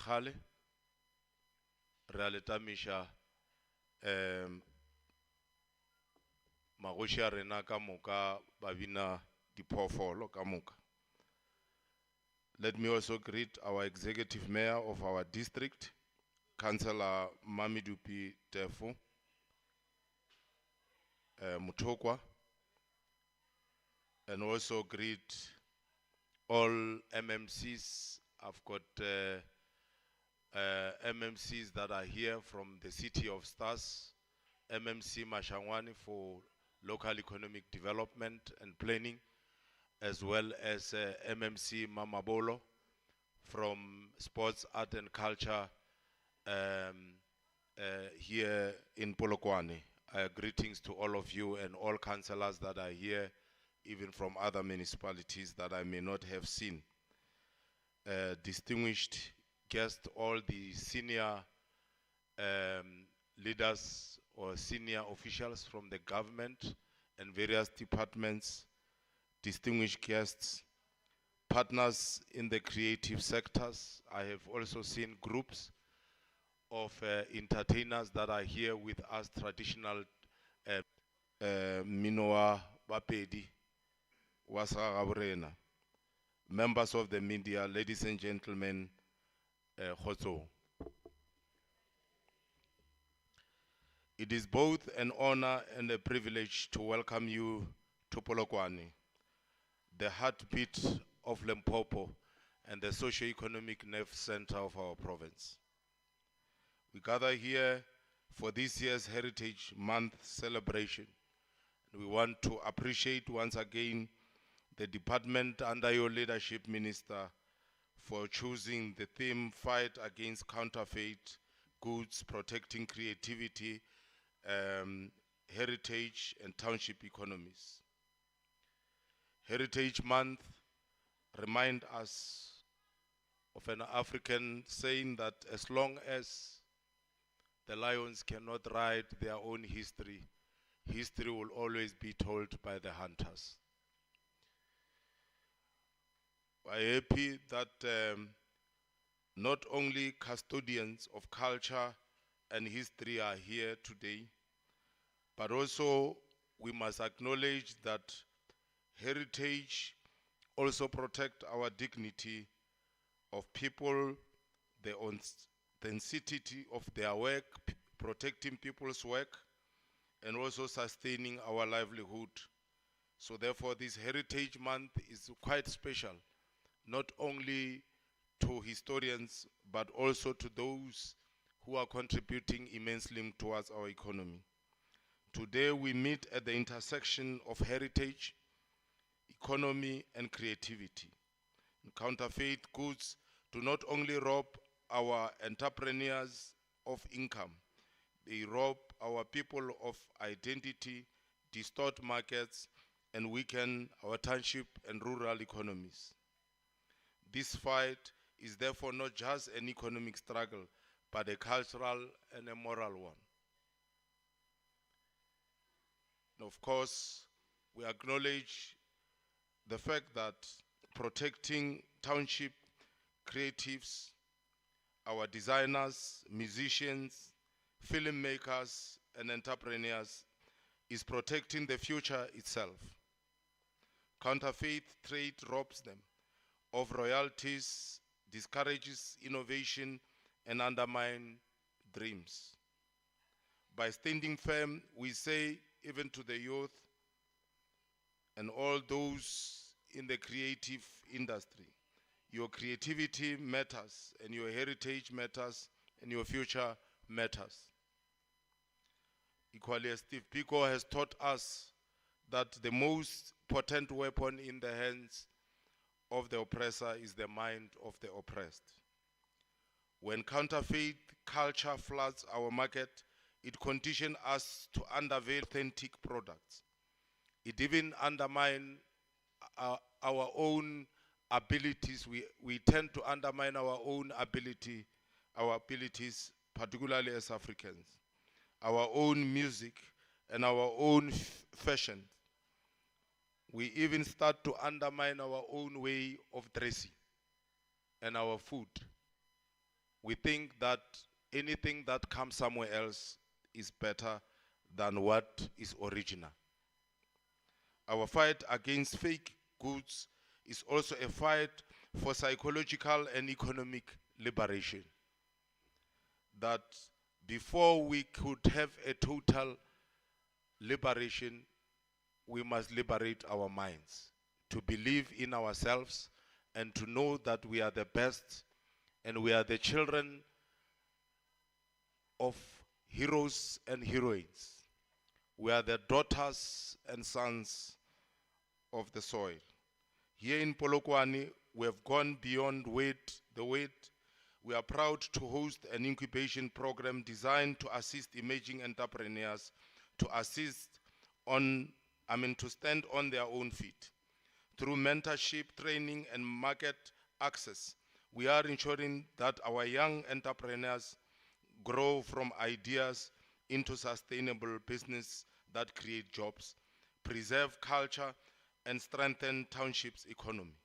khale re le tamisha magoši a rena ka moka ba bina diphoofolo ka moka. Let me also greet our executive mayor of our district, Councillor Mamidupi Tefu Mutokwa, and also greet all MMCs. I've got MMCs that are here from the City of Stars, MMC Mashangwani for local economic development and planning, as well as MMC Mamabolo from Sports, Art and Culture here in Polokwane. Greetings to all of you and all councillors that are here, even from other municipalities that I may not have seen. Distinguished guests, all the senior leaders or senior officials from the government and various departments, distinguished guests, partners in the creative sectors. I have also seen groups of entertainers that are here with us, traditional Minoa Bapedi, Wasa Gabrena, members of the media, ladies and gentlemen, Khotso. It is both an honor and a privilege to welcome you to Polokwane, the heartbeat of Limpopo and the socio-economic nerve center of our province. We gather here for this year's Heritage Month celebration. We want to appreciate once again the department under your leadership, Minister, for choosing the theme Fight Against Counterfeit Goods, Protecting Creativity, Heritage and Township Economies. Heritage Month reminds us of an African saying that as long as the lions cannot write their own history, history will always be told by the hunters. We're happy that not only custodians of culture and history are here today, but also we must acknowledge that heritage also protect our dignity of people, the authenticity of their work, protecting people's work, and also sustaining our livelihood. So therefore this Heritage Month is quite special, not only to historians, but also to those who are contributing immensely towards our economy. Today we meet at the intersection of heritage, economy, and creativity. Counterfeit goods do not only rob our entrepreneurs of income, they rob our people of identity, distort markets, and weaken our township and rural economies. This fight is therefore not just an economic struggle, but a cultural and a moral one. And of course, we acknowledge the fact that protecting township creatives, our designers, musicians, filmmakers, and entrepreneurs is protecting the future itself. Counterfeit trade robs them of royalties, discourages innovation, and undermines dreams. By standing firm, we say, even to the youth and all those in the creative industry, your creativity matters, and your heritage matters, and your future matters. Equally, as Steve Biko has taught us that the most potent weapon in the hands of the oppressor is the mind of the oppressed. When counterfeit culture floods our market, it conditions us to undervalue authentic products. It even undermines our own abilities. We tend to undermine our own abilities, particularly as Africans, our own music and our own fashion. We even start to undermine our own way of dressing and our food. we think that anything that comes somewhere else is better than what is original. Our fight against fake goods is also a fight for psychological and economic liberation. That before we could have a total liberation, we must liberate our minds to believe in ourselves and to know that we are the best and we are the children of heroes and heroines. We are the daughters and sons of the soil. Here in Polokwane, we have gone beyond the weight. We are proud to host an incubation program designed to assist emerging entrepreneurs to stand on their own feet. Through mentorship, training, and market access, we are ensuring that our young entrepreneurs grow from ideas into sustainable business that create jobs, preserve culture, and strengthen townships' economy.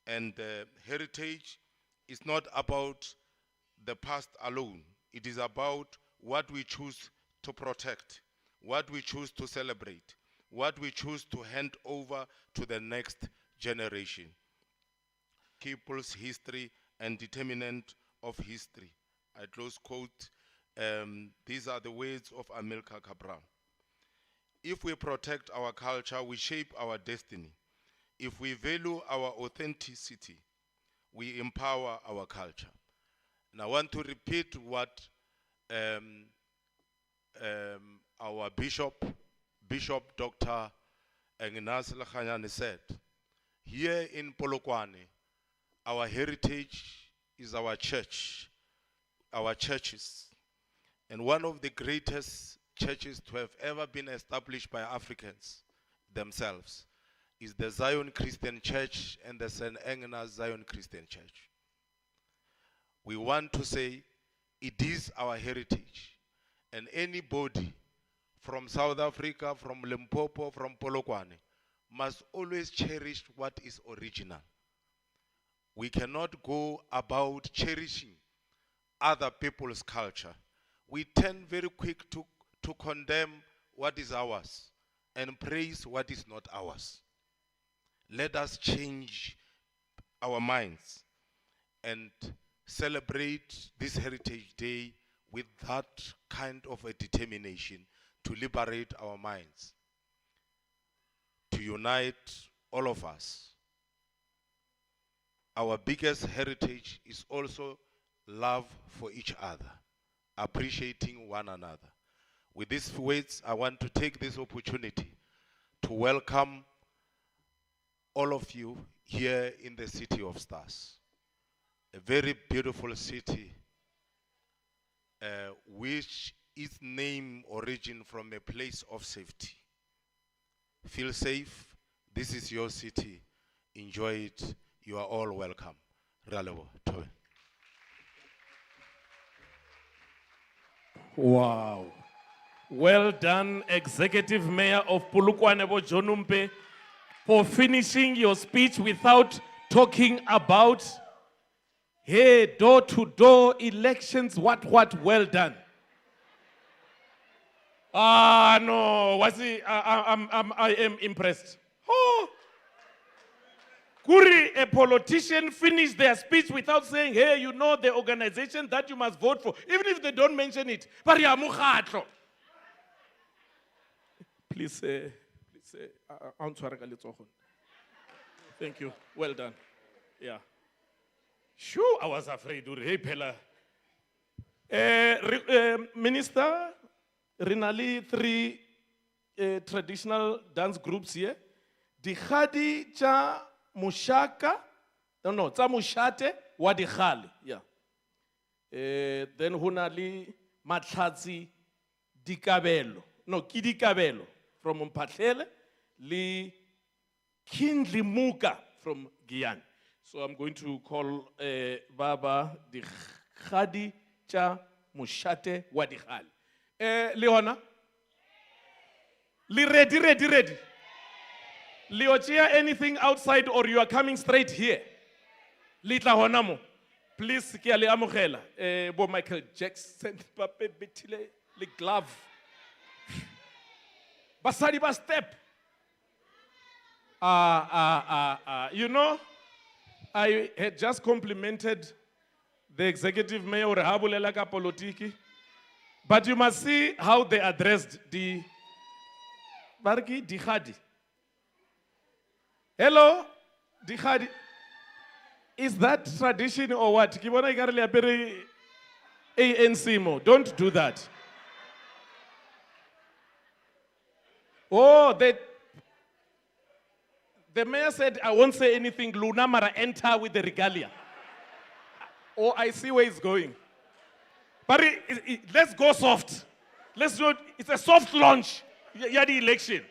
And heritage is not about the past alone. It is about what we choose to protect, what we choose to celebrate, what we choose to hand over to the next generation. People's history and determinant of history. I close quote. These are the words of Amilcar Cabral. If we protect our culture, we shape our destiny. If we value our authenticity, we empower our culture. And I want to repeat what our Bishop Dr. Ignas Lachanyane said. Here in Polokwane, our heritage is our church, our churches. And one of the greatest churches to have ever been established by Africans themselves is the Zion Christian Church and the St. Agnes Zion Christian Church. We want to say it is our heritage, and anybody from South Africa, from Limpopo, from Polokwane must always cherish what is original. We cannot go about cherishing other people's culture. We tend very quick to condemn what is ours and praise what is not ours. Let us change our minds and celebrate this Heritage Day with that kind of a determination to liberate our minds, to unite all of us. Our biggest heritage is also love for each other, appreciating one another. With these words, I want to take this opportunity to welcome all of you here in the City of Stars, a very beautiful city which its name origin from a place of safety. Feel safe. This is your city. Enjoy it. You are all welcome. Ralevo. Wow. Well done, Executive Mayor of Polokwane Jonumpe, for finishing your speech without talking about, hey, door-to-door elections, what, well done. No, I am impressed. Oh. Kuri, a politician finished their speech without saying, hey, you know the organization that you must vote for, even if they don't mention it. Please, thank you. Well done. Yeah. Sure, I was afraid. Hey, Pella. Minister, Rinali, 3 traditional dance groups here. The Khadi cha Mushaka, no, tsa Mushate wa Dikhali. Yeah. Then Hunali Matlatsi Dikabelo. No, Kidikabelo from Mpatlele, Li Kindli Muka from Guyana. So I'm going to call Baba the Khadi cha Mushate wa Dikhali. Leona? Li ready. Leochia, anything outside or you are coming straight here? Litla Honamo. please, ke a le amogela. Bo Michael Jackson, pape betile le glove. Basadi ba step. You know, I had just complimented the executive mayor Habulela ka politiki, but you must see how they addressed the Barki Dihadi. Hello, Dihadi. Is that tradition or what? Kibona ikarele apere ANC mo. Don't do that. Oh, the mayor said, I won't say anything. Luna Mara enter with the regalia. Oh, I see where it's going. But let's go soft. Let's do it. It's a soft launch. Yeah, the election.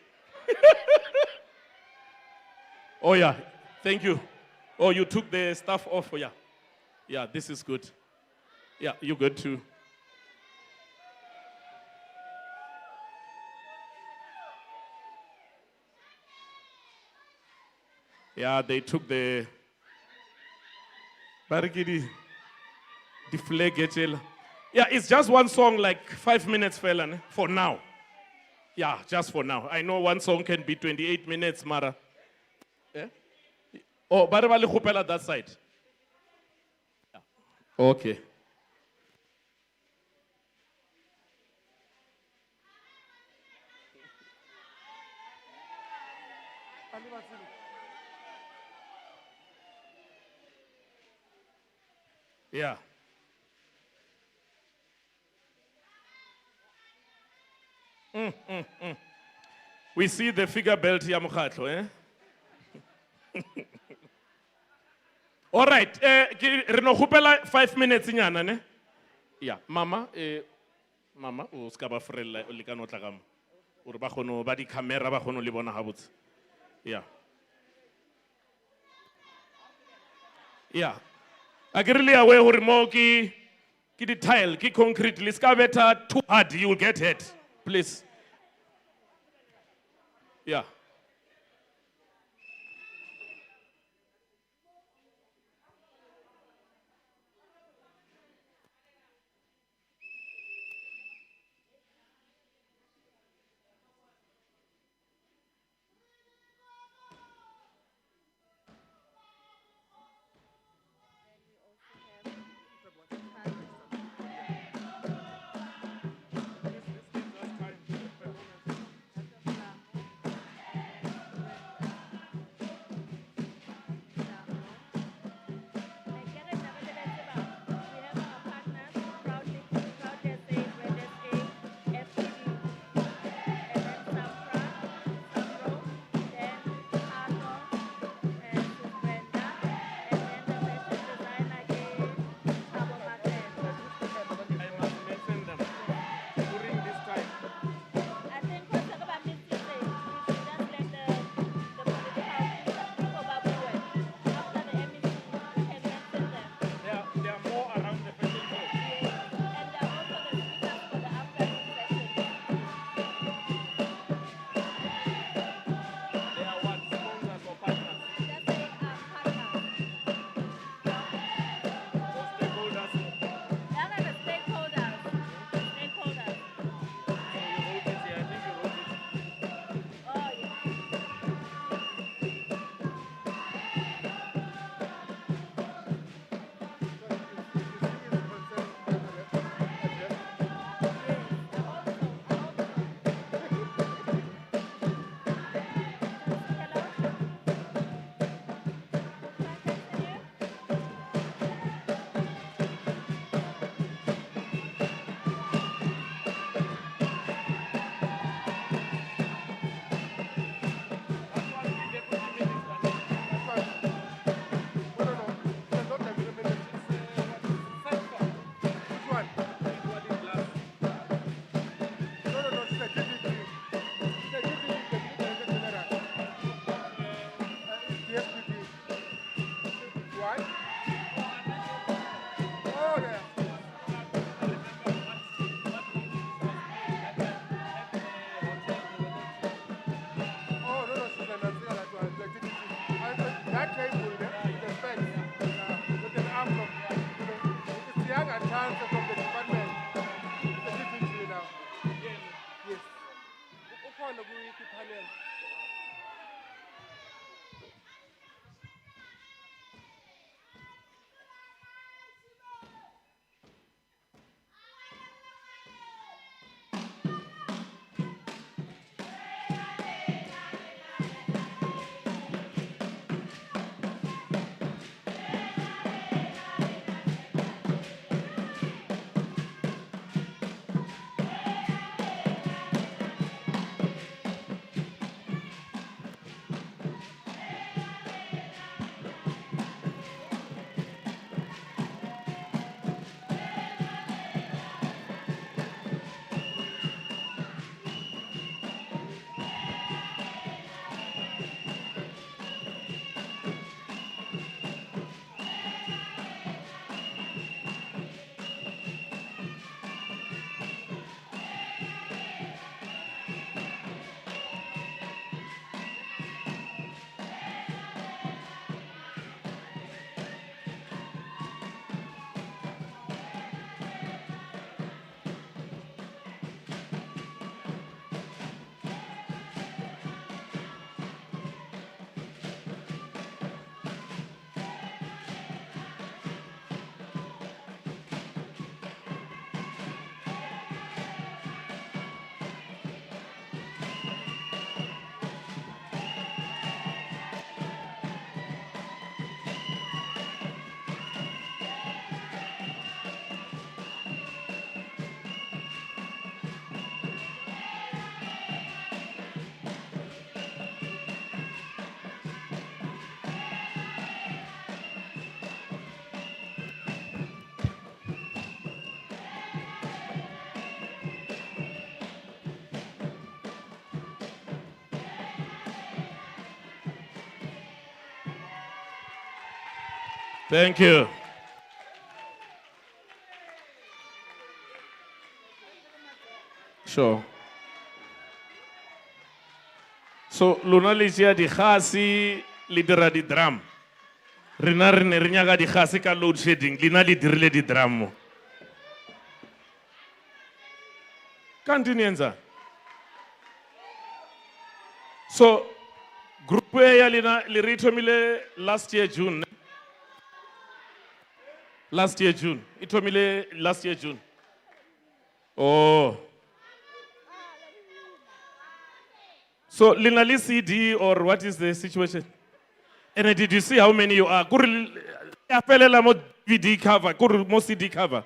Oh, yeah. Thank you. Oh, you took the stuff off. Oh, yeah. Yeah, this is good. Yeah, you good too. Yeah, they took the Barigidi, the flag. Yeah, it's just one song, like 5 minutes, fella, for now. Yeah, just for now. I know one song can be 28 minutes, Mara. Yeah? Oh, Barabali Hupela that side. Yeah. Okay. Yeah. We see the figure belt here, Mukhatlo, eh? All right. Reno hupela 5 minutes inyana, ne? Yeah. Mama, Mama, o skaba frella o likano tlagam. Uri ba khono ba di camera ba khono le bona habotse. Yeah. Yeah. I get really aware hore mo ki the tile, ki concrete, le ska better too hard, you will get hit. Please. Yeah. and counsel from the department. Secretary now. Yes. Ukhona kwi-panel. Thank you. Sure. So, luna le tšea dikgase le dira di-drum. Rena re ne re nyaka dikgase ka load shedding, lena le dirile di-drum mo. Continue nza. So, group ya lena le re ithomile last year June. Last year June. Ithomile last year June. Oh. So, Linali CD or what is the situation? And did you see how many you are? Apelela mo DVD cover, mo CD cover.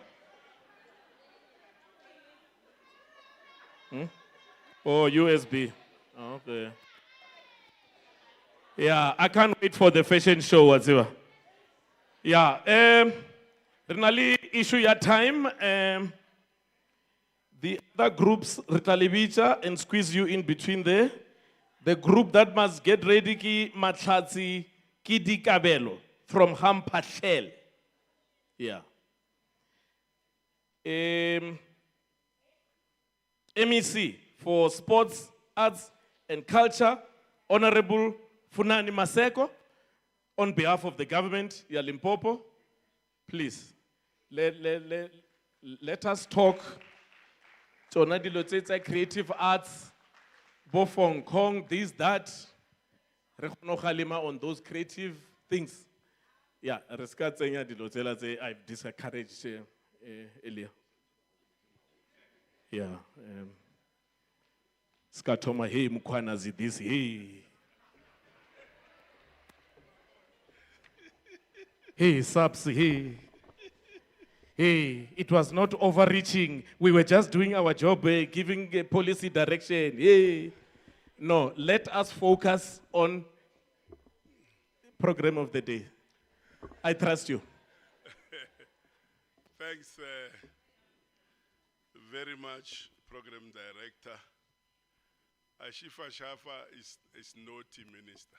Oh, USB. Oh, okay. Yeah, I can't wait for the fashion show, whatever. Yeah, Renali issue your time. The other groups, Ritalibicha, and squeeze you in between there. The group that must get ready, ki Matlatsi Kidi Kabelo from Hampashel. Yeah. MEC for Sports, Arts, and Culture, Honorable Funani Maseko, on behalf of the government, Limpopo, please, let us talk. Creative arts, both Hong Kong, this, that, on those creative things. Yeah, I've discouraged earlier. Yeah. Skatoma, hey, Mukwanazi, this, hey. Hey, Saps, hey. Hey, it was not overreaching. We were just doing our job, giving a policy direction. Hey. No, let us focus on program of the day. I trust you. Thanks very much, Program Director. Ashifa Shafa is naughty minister.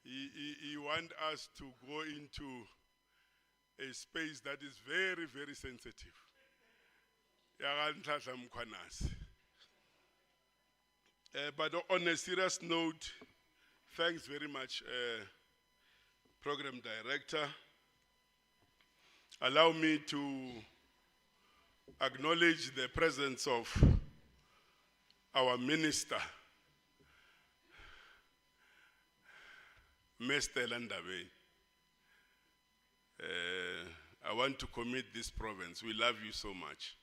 He wants us to go into a space that is very, very sensitive. But on a serious note, thanks very much, Program Director. allow me to acknowledge the presence of our minister, Mr. Landabe. I want to commit this province. We love you so much.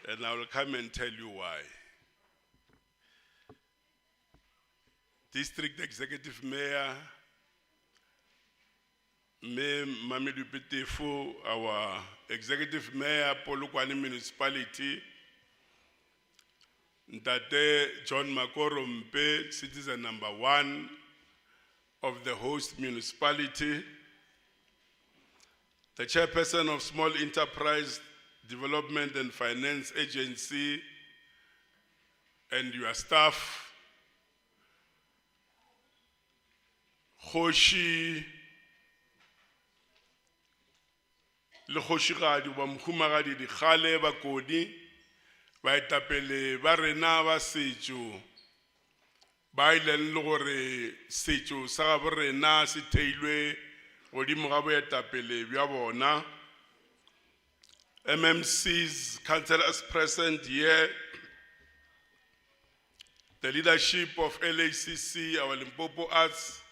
And I will come and tell you why. District Executive Mayor, Mayor Mamelou Petefo, our Executive Mayor, Polokwane Municipality, Ntate John Makorompe, citizen number 1 of the host municipality, the chairperson of Small Enterprise Development and Finance Agency, and your staff, Khoshi, le Khoshigadi ba mkhumagadi di khale ba kodi ba etapele ba rena ba setšo ba ileng le gore setšo sa ga borena se theilwe godimo ga boetapele bja bona. MMCs, councillors present here, the leadership of LACC, our Limpopo Arts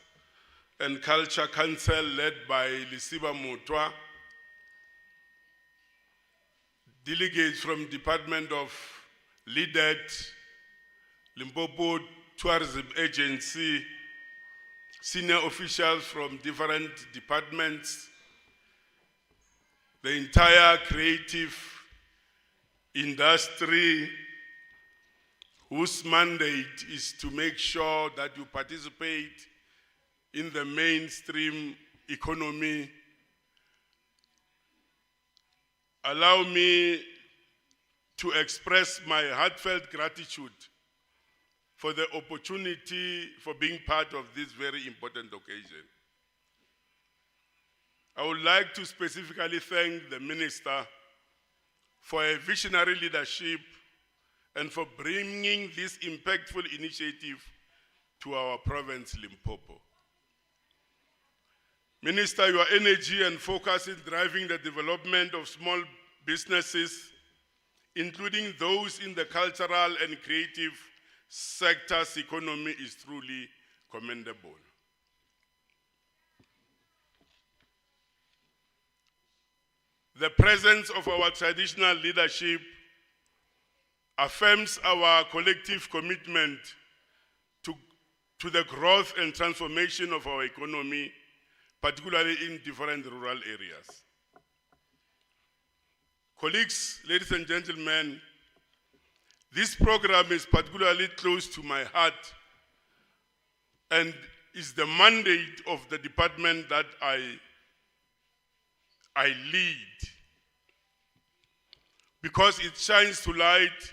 and Culture Council led by Lisiba Mutwa, delegates from Department of LIDET, Limpopo Tourism Agency, senior officials from different departments, the entire creative industry whose mandate is to make sure that you participate in the mainstream economy. Allow me to express my heartfelt gratitude for the opportunity for being part of this very important occasion. I would like to specifically thank the Minister for a visionary leadership and for bringing this impactful initiative to our province, Limpopo. Minister, your energy and focus in driving the development of small businesses, including those in the cultural and creative sectors economy, is truly commendable. The presence of our traditional leadership affirms our collective commitment to the growth and transformation of our economy, particularly in different rural areas. Colleagues, ladies and gentlemen, this program is particularly close to my heart and is the mandate of the department that I lead, because it shines to light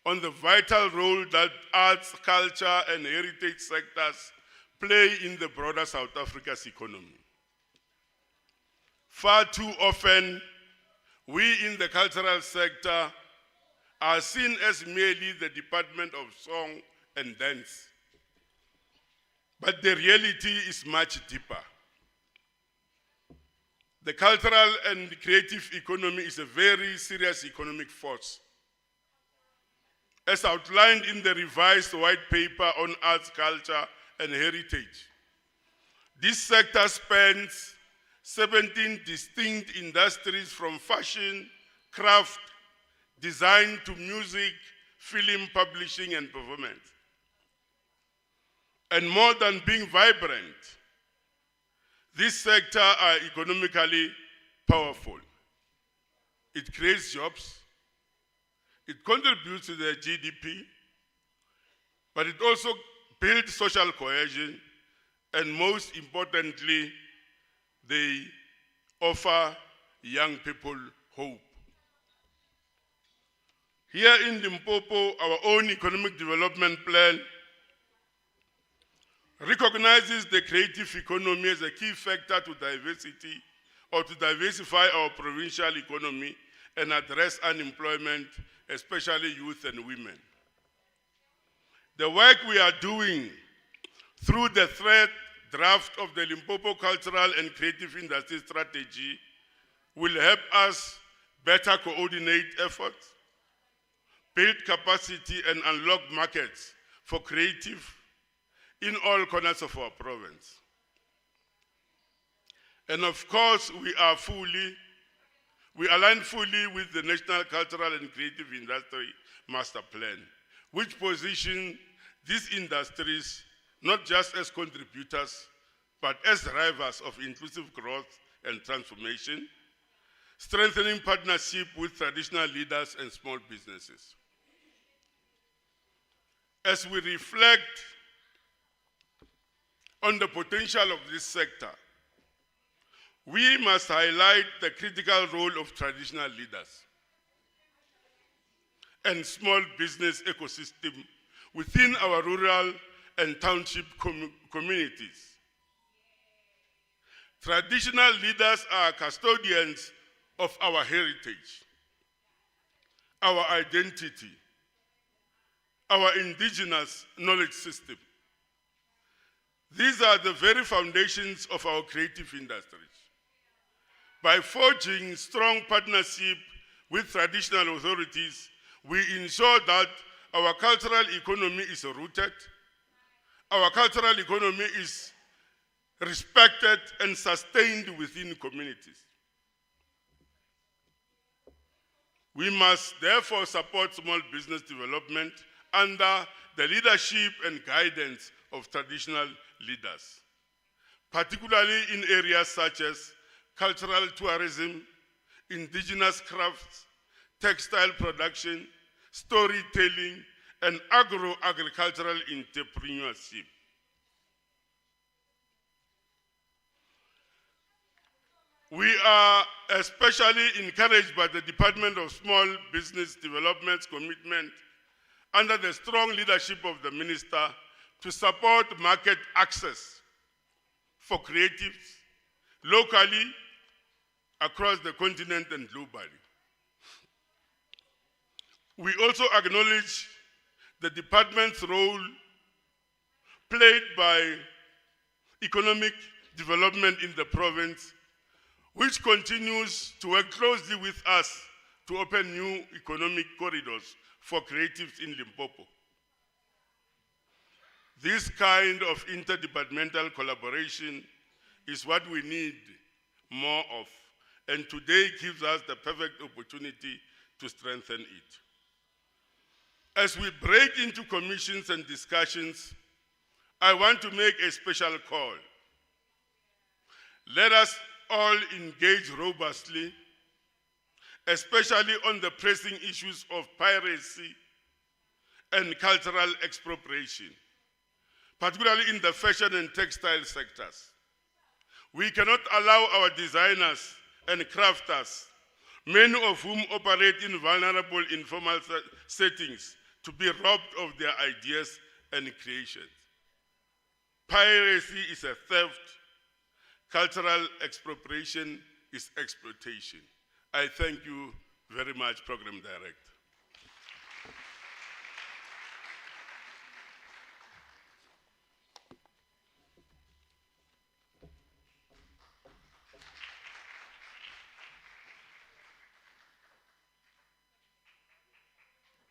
on the vital role that arts, culture, and heritage sectors play in the broader South Africa's economy. Far too often, we in the cultural sector are seen as merely the department of song and dance. But the reality is much deeper. The cultural and creative economy is a very serious economic force. As outlined in the revised white paper on arts, culture, and heritage, this sector spans 17 distinct industries, from fashion, craft, design to music, film, publishing, and performance. And more than being vibrant, this sector are economically powerful. It creates jobs, it contributes to the GDP, but it also builds social cohesion, and most importantly, they offer young people hope. Here in Limpopo, our own economic development plan recognizes the creative economy as a key factor to diversity, or to diversify our provincial economy and address unemployment, especially youth and women. The work we are doing through the thread draft of the Limpopo Cultural and Creative Industry Strategy will help us better coordinate efforts, build capacity, and unlock markets for creative in all corners of our province. And of course, we align fully with the National Cultural and Creative Industry Master Plan, which positions these industries not just as contributors, but as drivers of inclusive growth and transformation, strengthening partnership with traditional leaders and small businesses. As we reflect on the potential of this sector, we must highlight the critical role of traditional leaders and small business ecosystem within our rural and township communities. Traditional leaders are custodians of our heritage, our identity, our indigenous knowledge system. These are the very foundations of our creative industries. By forging strong partnership with traditional authorities, we ensure that our cultural economy is rooted, our cultural economy is respected and sustained within communities. We must therefore support small business development under the leadership and guidance of traditional leaders, particularly in areas such as cultural tourism, indigenous crafts, textile production, storytelling, and agro-agricultural entrepreneurship. We are especially encouraged by the Department of Small Business Development's commitment under the strong leadership of the Minister to support market access for creatives locally, across the continent, and globally. We also acknowledge the department's role played by economic development in the province, which continues to work closely with us to open new economic corridors for creatives in Limpopo. This kind of interdepartmental collaboration is what we need more of, and today gives us the perfect opportunity to strengthen it. As we break into commissions and discussions, I want to make a special call. Let us all engage robustly, especially on the pressing issues of piracy and cultural expropriation, particularly in the fashion and textile sectors. We cannot allow our designers and crafters, many of whom operate in vulnerable informal settings, to be robbed of their ideas and creations. Piracy is a theft. Cultural expropriation is exploitation. I thank you very much, Program Director.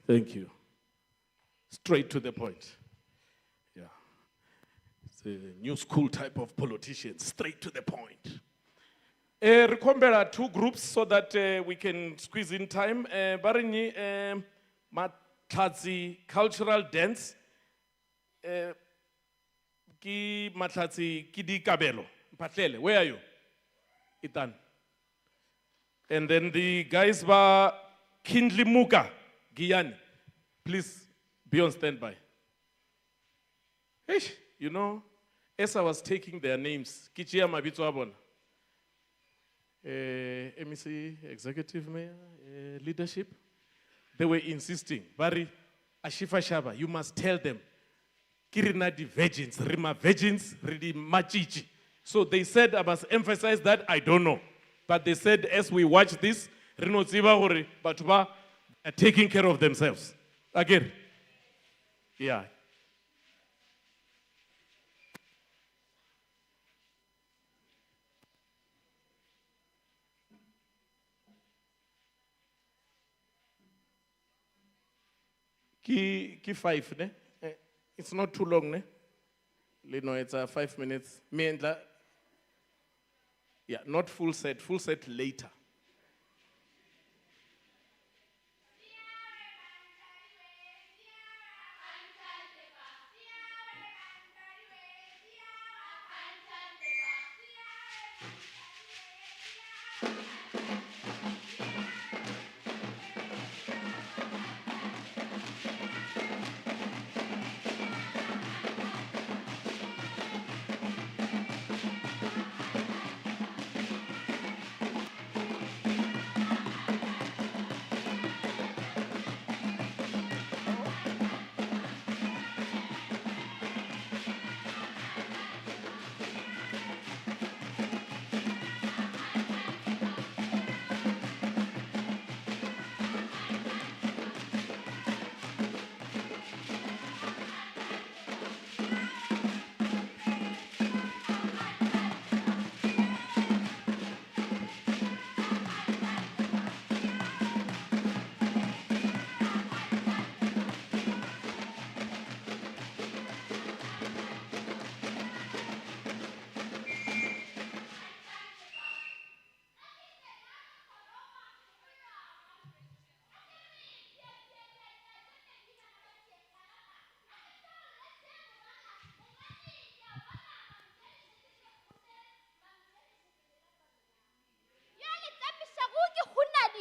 Thank you. Straight to the point. Yeah. It's a new school type of politician, straight to the point. Remember two groups so that we can squeeze in time. Barini Matlazi Cultural Dance. Ki Matlazi Kidi Kabelo. Patlele, where are you? Itan. And then the guys were Kindli Muka, Giyani. Please be on standby. Hey, you know, as I was taking their names, Kichia Mabito Abona. MEC, executive mayor, leadership, they were insisting, Bari, Ashifa Shaba, you must tell them, Kirina di virgins, Rima virgins, Ridi Machichi. So they said, I must emphasize that, I don't know. But they said, as we watch this, Rino Ziba Hori, Batuba are taking care of themselves. Again, yeah. Ki 5, ne? It's not too long, ne? No, it's 5 minutes. Yeah, not full set later.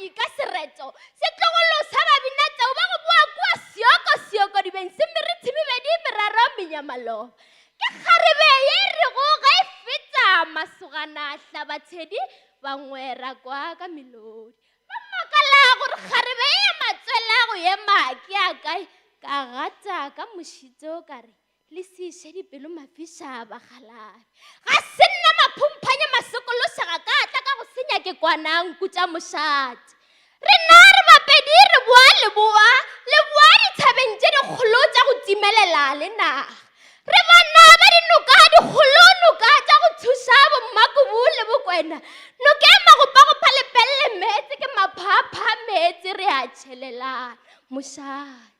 ka sereto se tlogolo sa ba binatsa o ba go bua kwa sioko di bense meriti me bedi meraro menyamalo ke kgarebe ye re go ga e feta masogana hlabathedi ba ngwera kwa ka melodi ba makala gore kgarebe ye matswela go ye maki a kae ka gata ka moshito ka re le se shedi pelo mafisha ba galabe ga se nna maphumpanya masekolosa ga ka tla ka go senya ke kwanang kutsa moshati re na re bapedi re bua le bua dithabeng tse dikgolo tsa go timelela le naga re bana ba dinoka dikgolo noka tsa go thusa bommakubu le bokwena noke magopagopa lepelle metse ke maphapha metse re a tšhelelana moshati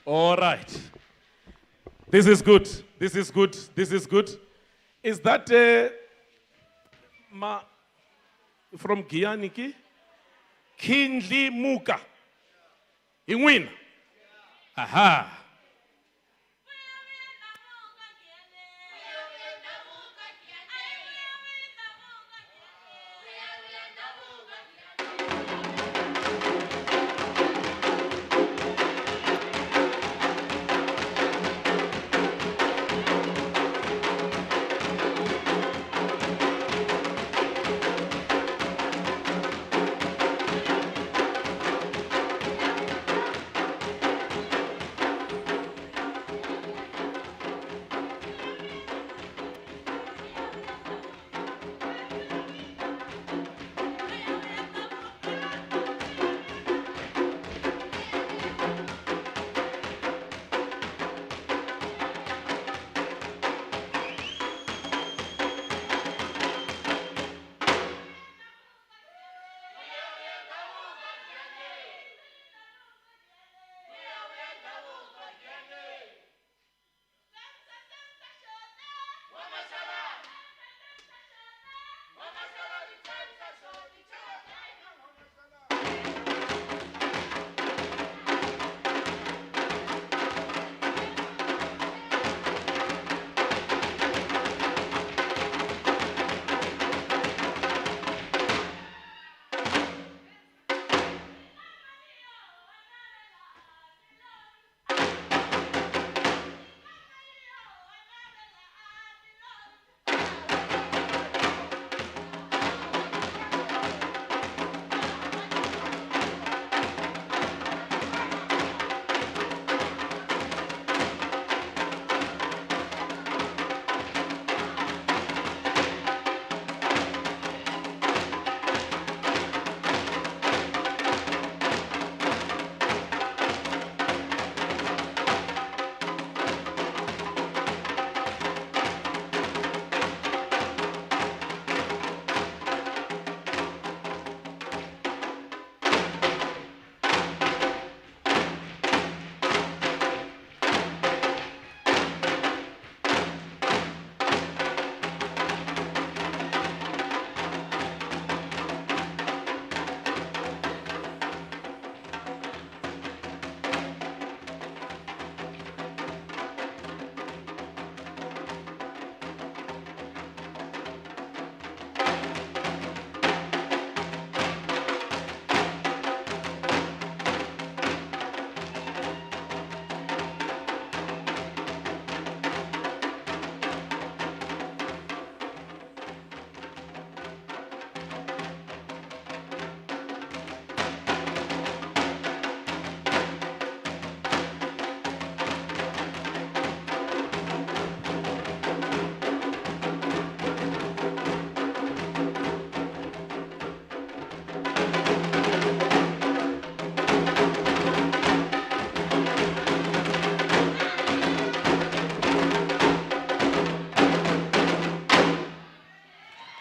All right. This is good. This is good. This is good. Is that from Gianiki? Kindli Muka. In win. Aha.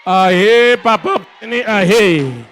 Ahe, Papa, ahe.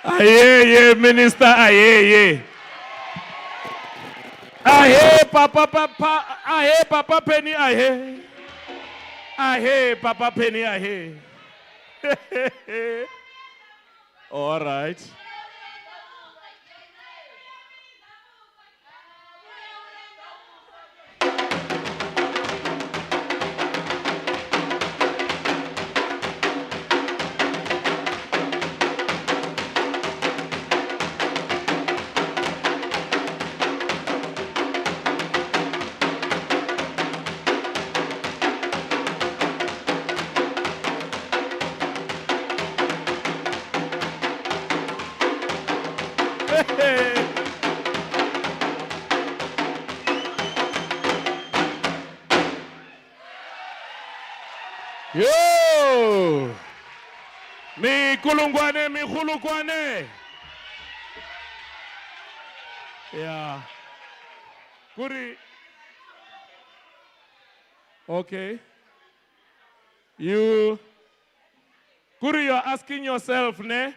Aye, Minister, aye. Aye, Papa, aye, Papa Penny, aye. Aye, Papa Penny, aye. All right. Yo! Mi kulungwane. Yeah. Kuri. Okay. Kuri, you're asking yourself, ne?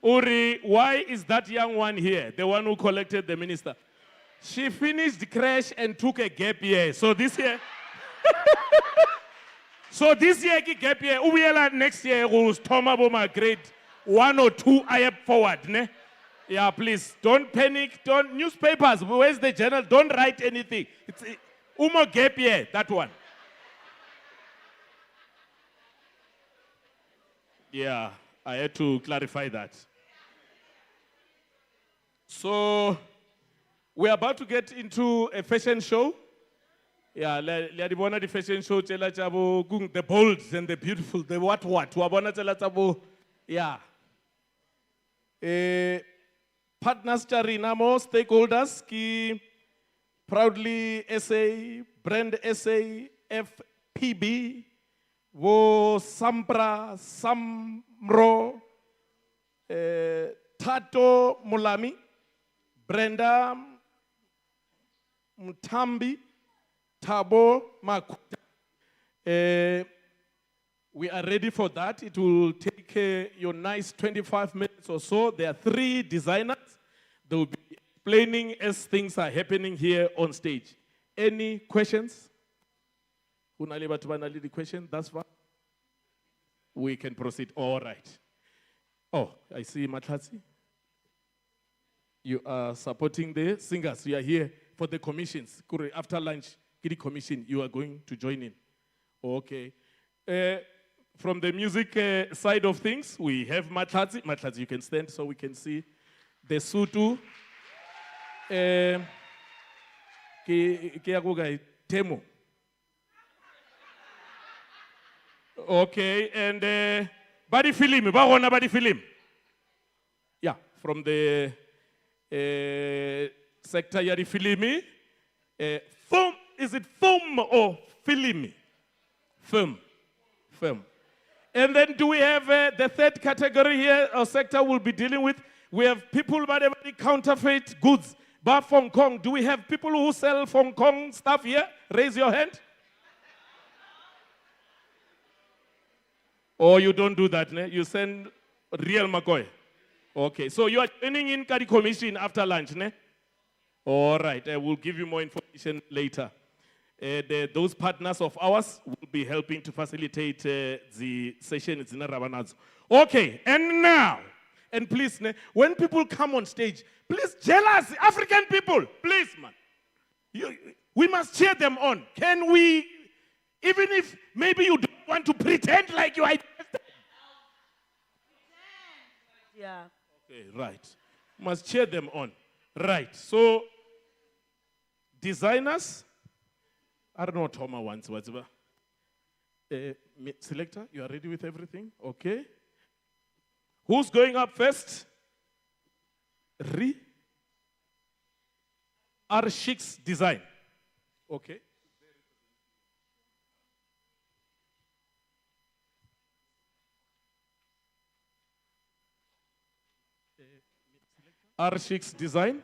Uri, why is that young one here, the one who collected the minister? She finished the crash and took a gap year. So this year, gap year, ubuyela next year will Toma Boma grade 1 or 2 forward, ne? Yeah, please, don't panic, don't, newspapers, where's the journal? Don't write anything. It's Umo gap year, that one. Yeah, I had to clarify that. So, we're about to get into a fashion show. Yeah, the fashion show, the bold and the beautiful, the what. Yeah. Partners charinamo, stakeholders, ki proudly SA, brand SA, FPB, wo Sampra, Samro, Tato Mulami, Brenda Mtambi, Tabo Makuta. We are ready for that. It will take your nice 25 minutes or so. There are 3 designers. They will be explaining as things are happening here on stage. Any questions? The question, that's fine. We can proceed. All right. Oh, I see Matlatsi. You are supporting the singers. You are here for the commissions. After lunch, Kiri commission, you are going to join in. Okay. From the music side of things, we have Matlatsi. Matlatsi, you can stand so we can see the Sutu. Temo. Okay, and Body Film. Body Film. Yeah, from the sector Yari Filimi. Film, is it film or filimi? Film. And then do we have the third category here, our sector will be dealing with? We have people body counterfeit goods. But from Kong, do we have people who sell from Kong stuff here? Raise your hand. Or you don't do that, ne? You send real McCoy. Okay, so you are joining in Kari Commission after lunch, ne? All right, I will give you more information later. Those partners of ours will be helping to facilitate the session. Okay, and now, and please, when people come on stage, please jealous African people, please, man. We must cheer them on. Can we, even if maybe you don't want to pretend like you are. Yeah. Okay, right. Must cheer them on. Right. So, designers, I don't know what Toma wants, whatever. Selector, you are ready with everything? Okay. Who's going up first? R6 Design. Okay. R6 Design.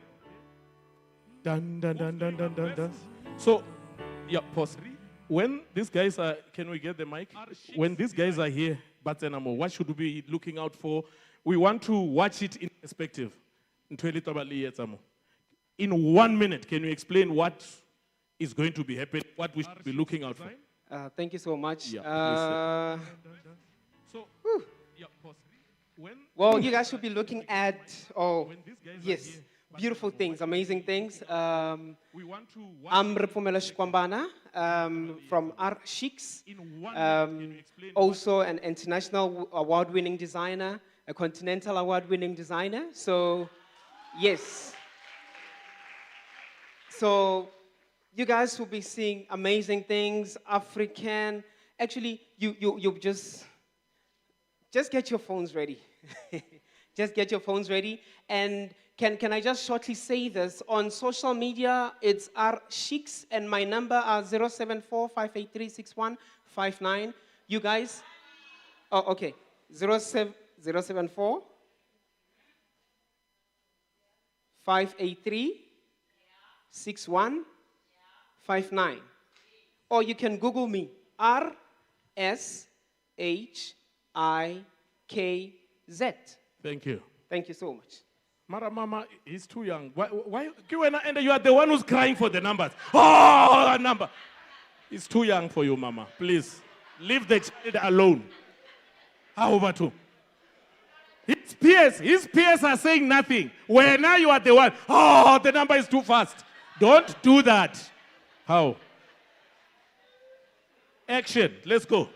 Dun, dun, dun, dun, dun, dun, dun. So, yeah, pause. When these guys are, can we get the mic? When these guys are here, Batsenamo, what should we be looking out for? We want to watch it in perspective. In 1 minute, can you explain what is going to be happening, what we should be looking out for? Thank you so much. Yeah, So, yeah, pause. Well, you guys should be looking at, yes, beautiful things, amazing things. We want to watch I'm Ripumela Shikwambana from Art Chics, in 1 minute. Can you explain also an international award-winning designer, a continental award-winning designer. So, yes. So, you guys will be seeing amazing things, African. Actually, you just get your phones ready. Just get your phones ready. And can I just shortly say this? On social media, it's R Chics, and my number are 074-583-6159. You guys, okay, 074 583 6159. Or you can Google me, RSHIKZ. Thank you. Thank you so much. Mara Mama, he's too young. Why? And you are the one who's crying for the numbers. Oh, a number. He's too young for you, Mama. Please, leave the child alone. How over to? His peers are saying nothing. Where now you are the one. Oh, the number is too fast. Don't do that. How? Action. Let's go.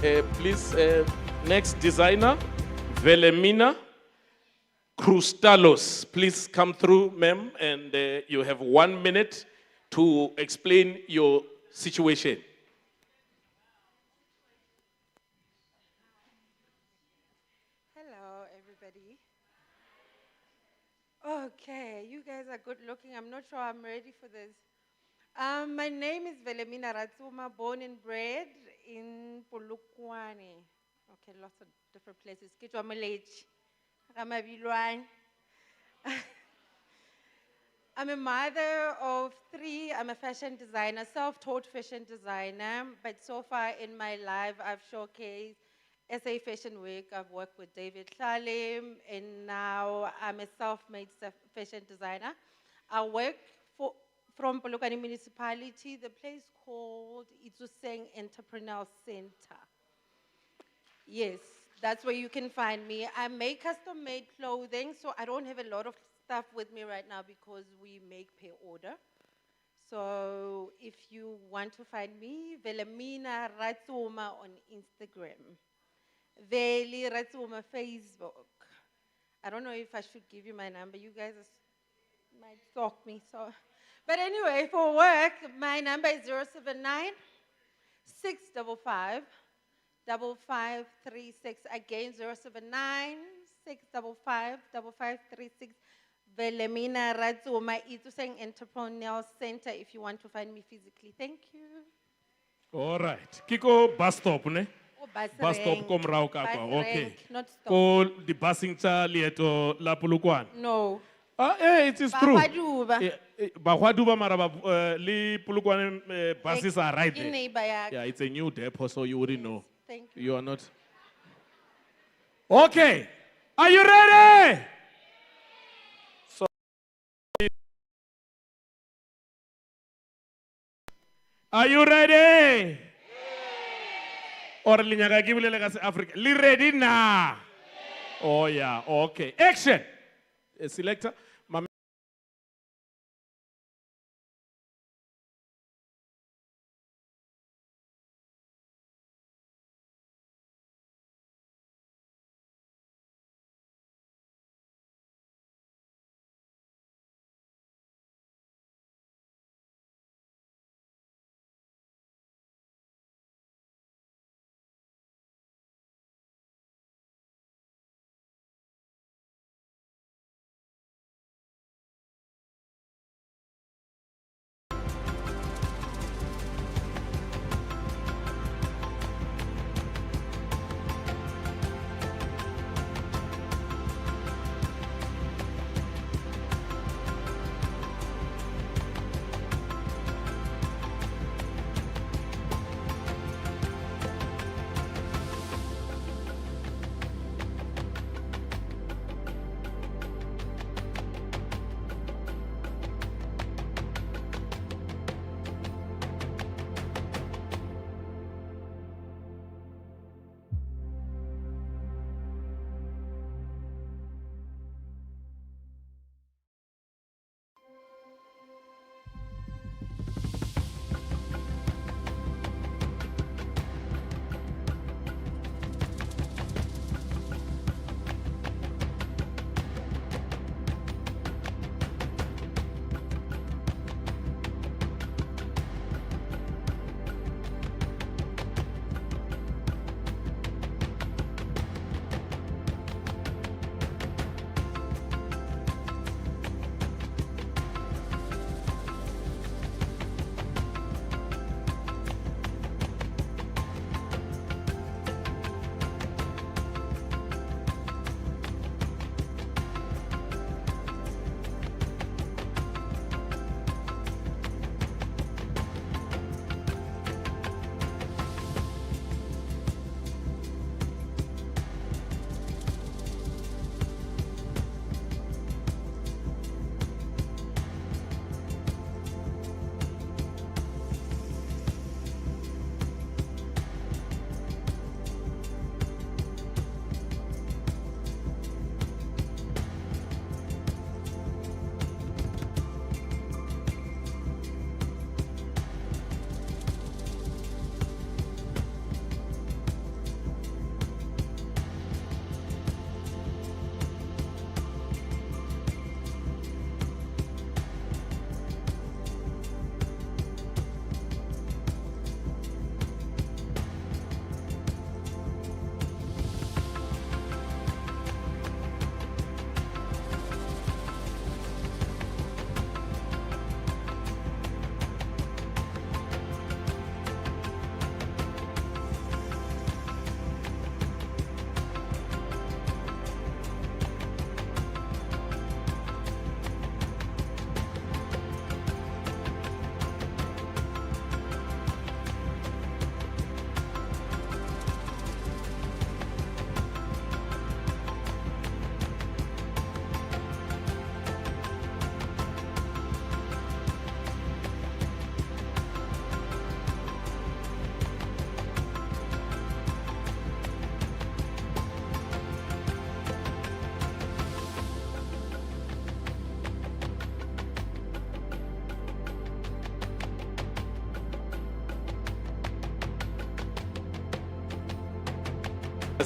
Please, next designer, Velemina Krustalos. Please come through, ma'am, and you have 1 minute to explain your situation. Hello, everybody. Okay, you guys are good looking. I'm not sure I'm ready for this. My name is Velemina Ratsuma, born and bred in Polokwane. Okay, lots of different places. Kitwamalech, Ramavilwan. I'm a mother of 3. I'm a fashion designer, self-taught fashion designer. But so far in my life, I've showcased SA Fashion Week. I've worked with David Salim, and now I'm a self-made fashion designer. I work from Polokwane Municipality, the place called Ituseng Entrepreneurial Center. Yes, that's where you can find me. I make custom-made clothing, so I don't have a lot of stuff with me right now because we make per order. So if you want to find me, Velemina Ratsuma on Instagram, Veli Ratsuma Facebook. I don't know if I should give you my number. You guys might stalk me. So, but anyway, for work, my number is 079 655 5536. Again, 079 655 5536. Velemina Ratsuma, Ituseng Entrepreneurial Center if you want to find me physically. Thank you. All right. Kiko bus stop, ne? Oh, bus Bus stop rank. kom rao ka Bus kwa. Okay. rank, not stop. Ko di busing cha lieto la Polokwane. No. It is true. Bahwaduba. Bahwaduba mara li Polokwane buses are right Ke there. neighbor ya- Yeah, it's a new depot, so you wouldn't know. Thank you. You are not. Okay. Are you ready? Are you ready? Or linyaga kibulele ka Africa. Li ready na? Oh yeah, okay. Action. Selector.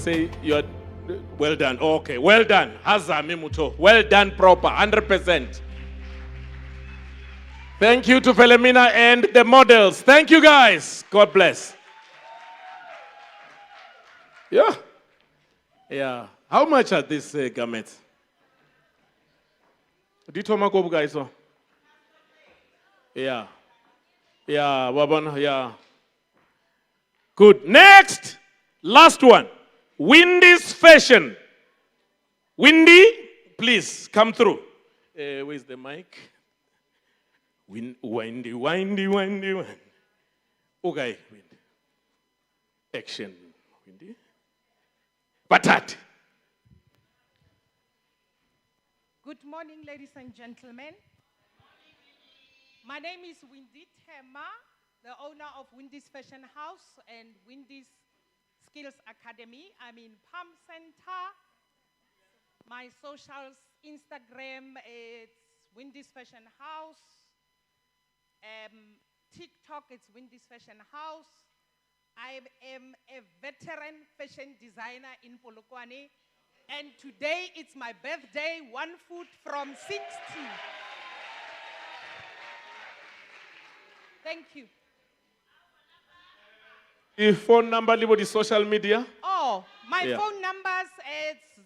say you are well done. Okay, well done. Hazami Muto. Well done proper, 100%. Thank you to Philomena and the models. Thank you guys. God bless. Yeah. Yeah. How much are these garments? Did you go guys? Yeah. Yeah, Wabana, yeah. Good. Next, last one. Windy's fashion. Windy, please come through. Where's the mic? Windy. Okay, Windy. Action. Windy. Batat. Good morning, ladies and gentlemen. My name is Windy Tema, the owner of Windy's Fashion House and Windy's Skills Academy. I'm in Palm Center. My socials, Instagram, it's Windy's Fashion House. TikTok, it's Windy's Fashion House. I am a veteran fashion designer in Polokwane. And today it's my birthday, 1 foot from 60. Thank you. The phone number, the social media? Oh, my phone numbers, it's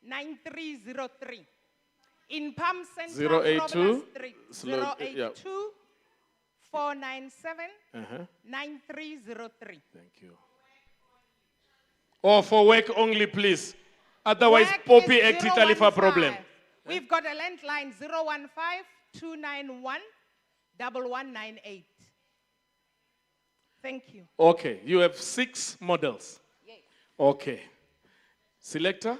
082-497-9303. In Palm Center, 082? Street. Slow, 082-497-9303. Thank you. Or for work only, please. Otherwise, Work Poppy is Act Italy for 015. problem. We've got a landline 015-291-1198. Thank you. Okay, you have 6 models. Yes. Okay. Selector?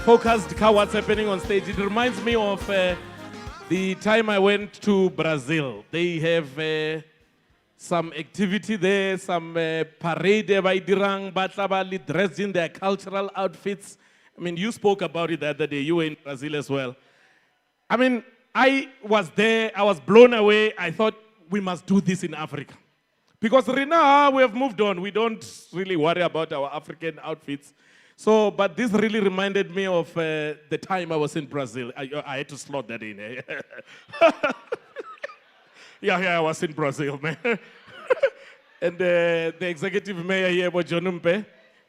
focused car what's happening on stage. It reminds me of the time I went to Brazil. They have some activity there, some parade by dirang, batlabali dressed in their cultural outfits. I mean, you spoke about it the other day. You were in Brazil as well. I mean, I was there. I was blown away. I thought we must do this in Africa. Because right now, we have moved on. We don't really worry about our African outfits. So, but this really reminded me of the time I was in Brazil. I had to slot that in. Yeah, I was in Brazil, man. And the executive mayor here, John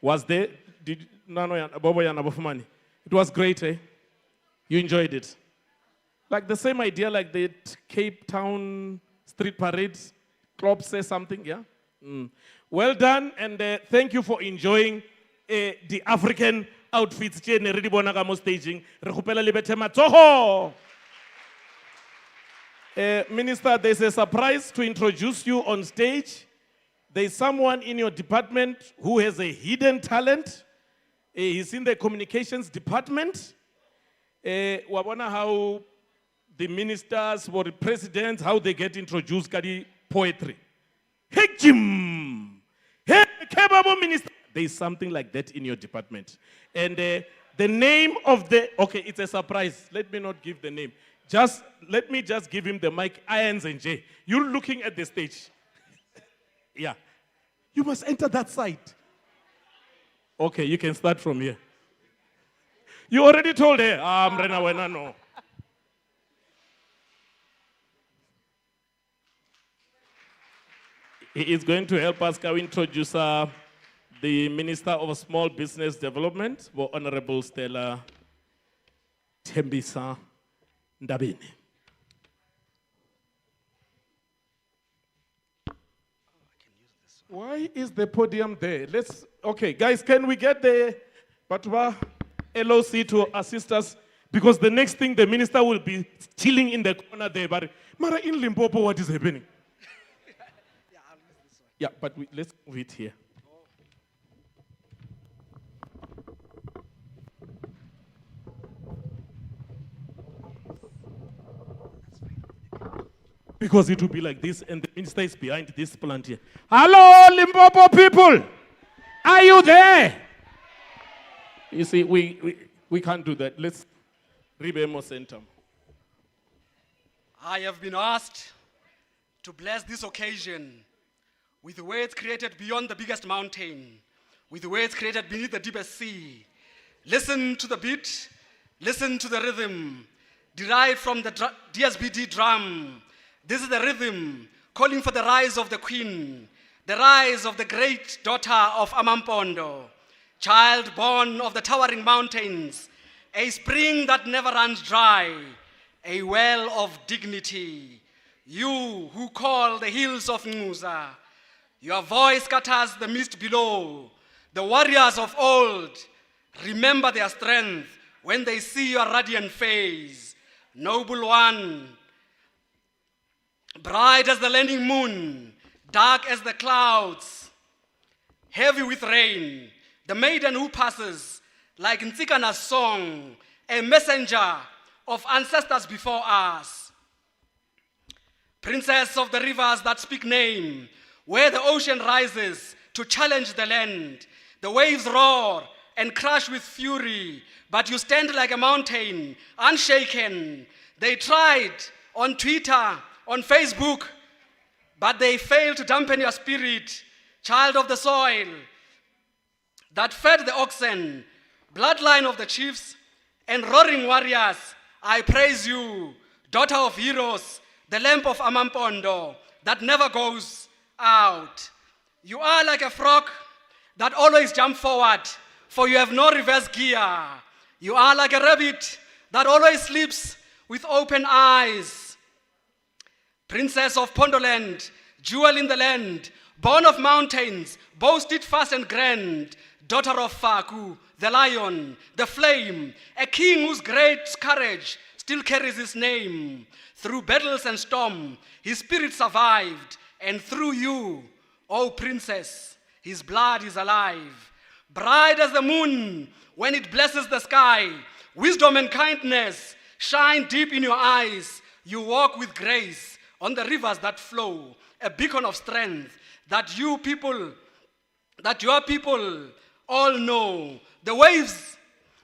was there. It was great, eh? You enjoyed it. Like the same idea like the Cape Town street parades. Club says something, yeah? Well done, and thank you for enjoying the African outfits. Staging. Minister, there's a surprise to introduce you on stage. There's someone in your department who has a hidden talent. He's in the communications department. Wabona how the ministers or the presidents, how they get introduced, kadi poetry. Hey, Jim! Hey, Kebabo Minister! There's something like that in your department. And the name of the, okay, it's a surprise. Let me not give the name. Let me just give him the mic, Irons and Jay. You're looking at the stage. Yeah. You must enter that side. Okay, you can start from here. You already told her, Mrena Wena, no. He is going to help us introduce the Minister of Small Business Development, Honorable Stella Tembisa Ndabini. Why is the podium there? Okay, guys, can we get the Patwa LOC to assist us? Because the next thing, the minister will be chilling in the corner there. But Mara, in Limpopo, what is happening? Yeah, but let's move it here. Because it will be like this, and the minister is behind this plant here. Hello, Limpopo people! Are you there? You see, we can't do that. Let's Ribemo Center. I have been asked to bless this occasion with words created beyond the biggest mountain, with words created beneath the deepest sea. Listen to the beat, listen to the rhythm, derived from the DSBD drum. This is the rhythm calling for the rise of the queen, the rise of the great daughter of Amampondo, child born of the towering mountains, a spring that never runs dry, a well of dignity. You who call the hills of Nguza, your voice scatters the mist below. The warriors of old remember their strength when they see your radiant face. Noble one, bright as the landing moon, dark as the clouds, heavy with rain, the maiden who passes like Nsikana's song, a messenger of ancestors before us. Princess of the rivers that speak name, where the ocean rises to challenge the land. The waves roar and crash with fury, but you stand like a mountain, unshaken. They tried on Twitter, on Facebook, but they failed to dampen your spirit, child of the soil that fed the oxen, bloodline of the chiefs and roaring warriors. I praise you, daughter of heroes, the lamp of Amampondo that never goes out. You are like a frog that always jumps forward, for you have no reverse gear. You are like a rabbit that always sleeps with open eyes. Princess of Pondoland, jewel in the land, born of mountains, boasted fast and grand, daughter of Faku, the lion, the flame, a king whose great courage still carries his name. Through battles and storm, his spirit survived, and through you, O princess, his blood is alive. bright as the moon when it blesses the sky. Wisdom and kindness shine deep in your eyes. You walk with grace on the rivers that flow, a beacon of strength that your people all know. The waves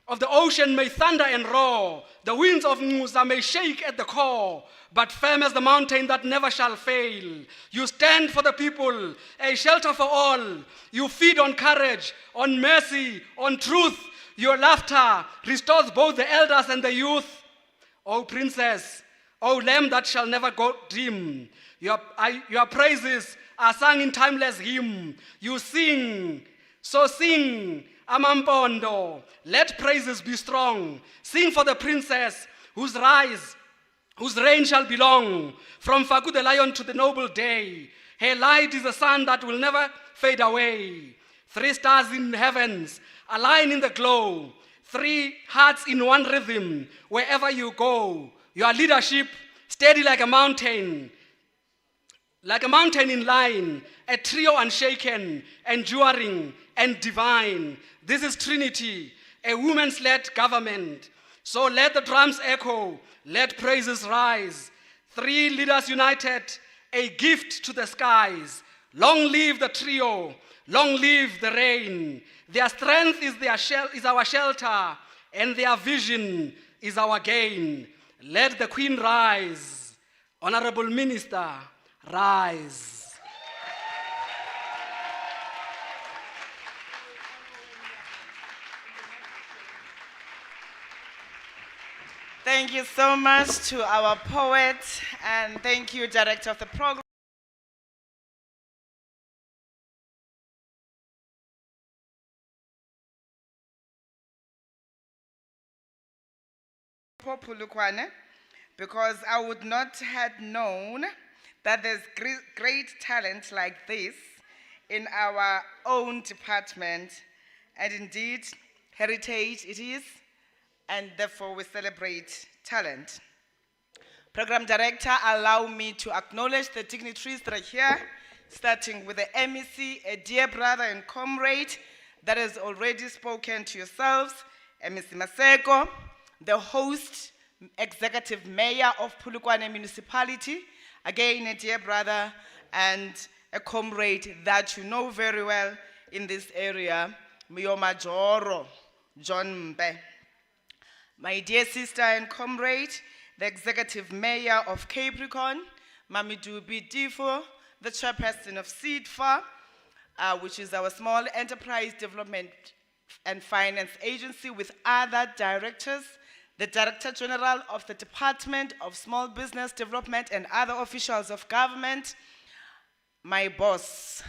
of the ocean may thunder and roar. The winds of Musa may shake at the core, but firm as the mountain that never shall fail. You stand for the people, a shelter for all. You feed on courage, on mercy, on truth. Your laughter restores both the elders and the youth. O princess, O lamb that shall never go dim, your praises are sung in timeless hymn. You sing, so sing, Amampondo. Let praises be strong. Sing for the princess whose reign shall belong. From Faku the lion to the noble day. Her light is a sun that will never fade away. 3 stars in heavens align in the glow. 3 hearts in one rhythm wherever you go. Your leadership steady like a mountain in line, a trio unshaken, enduring and divine. This is Trinity, a woman's-led government. So let the drums echo, let praises rise. 3 leaders united, a gift to the skies. Long live the trio, long live the reign. Their strength is our shelter, and their vision is our gain. Let the Queen rise. Honorable Minister, rise. Thank you so much to our poet, and thank you, Director of the program. Polokwane, because I would not have known that there's great talent like this in our own department, and indeed, heritage it is, and therefore we celebrate talent. Program Director, allow me to acknowledge the dignitaries that are here, starting with the MEC, a dear brother and comrade that has already spoken to yourselves, MEC Maseko, the host, Executive Mayor of Polokwane Municipality, again a dear brother and a comrade that you know very well in this area, Miyomajoro John Mbe. My dear sister and comrade, the Executive Mayor of Capricorn, Mamidu Bidifo, the chairperson of SEDFA, which is our small enterprise development and finance agency, with other directors, the Director General of the Department of Small Business Development and other officials of government, my boss,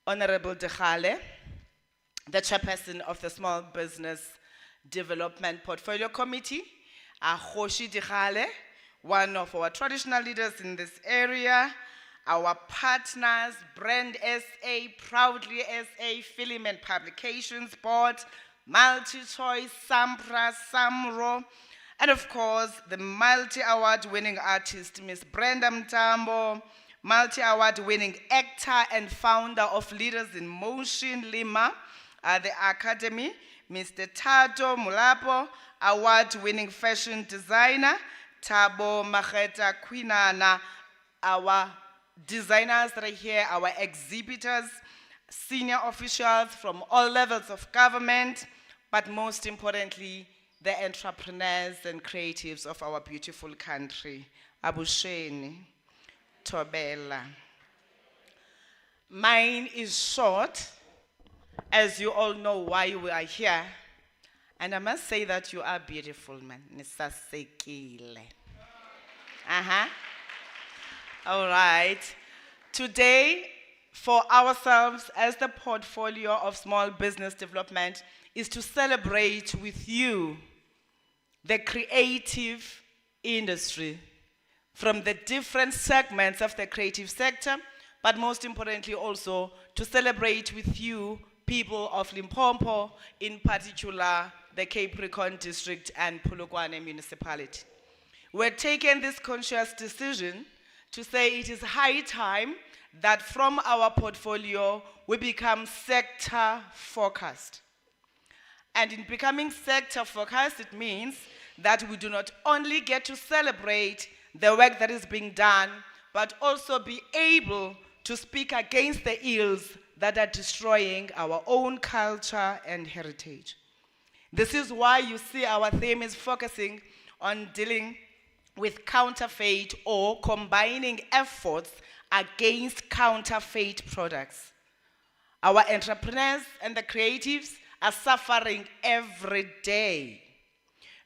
Honorable Dechale, the chairperson of the Small Business Development Portfolio Committee, Ahoshi Dechale, one of our traditional leaders in this area, our partners, Brand SA, Proudly SA, Film and Publications Board, MultiChoice, Sampra, Samro, and of course, the multi-award winning artist, Ms. Brenda Mtambo, multi-award winning actor and founder of Leaders in Motion, Lima, the Academy, Mr. Tato Mulapo, award-winning fashion designer, Tabo Maheta Quinana, our designers that are here, our exhibitors, senior officials from all levels of government, but most importantly, the entrepreneurs and creatives of our beautiful country. Abusheni, Tobela. Mine is short, as you all know why we are here. And I must say that you are beautiful, man. Nisasekile. All right. Today, for ourselves as the portfolio of small business development, is to celebrate with you the creative industry from the different segments of the creative sector, but most importantly also to celebrate with you people of Limpopo, in particular the Capricorn District and Polokwane Municipality. We're taking this conscious decision to say it is high time that from our portfolio, we become sector focused. And in becoming sector focused, it means that we do not only get to celebrate the work that is being done, but also be able to speak against the ills that are destroying our own culture and heritage. This is why you see our theme is focusing on dealing with counterfeit or combining efforts against counterfeit products. Our entrepreneurs and the creatives are suffering every day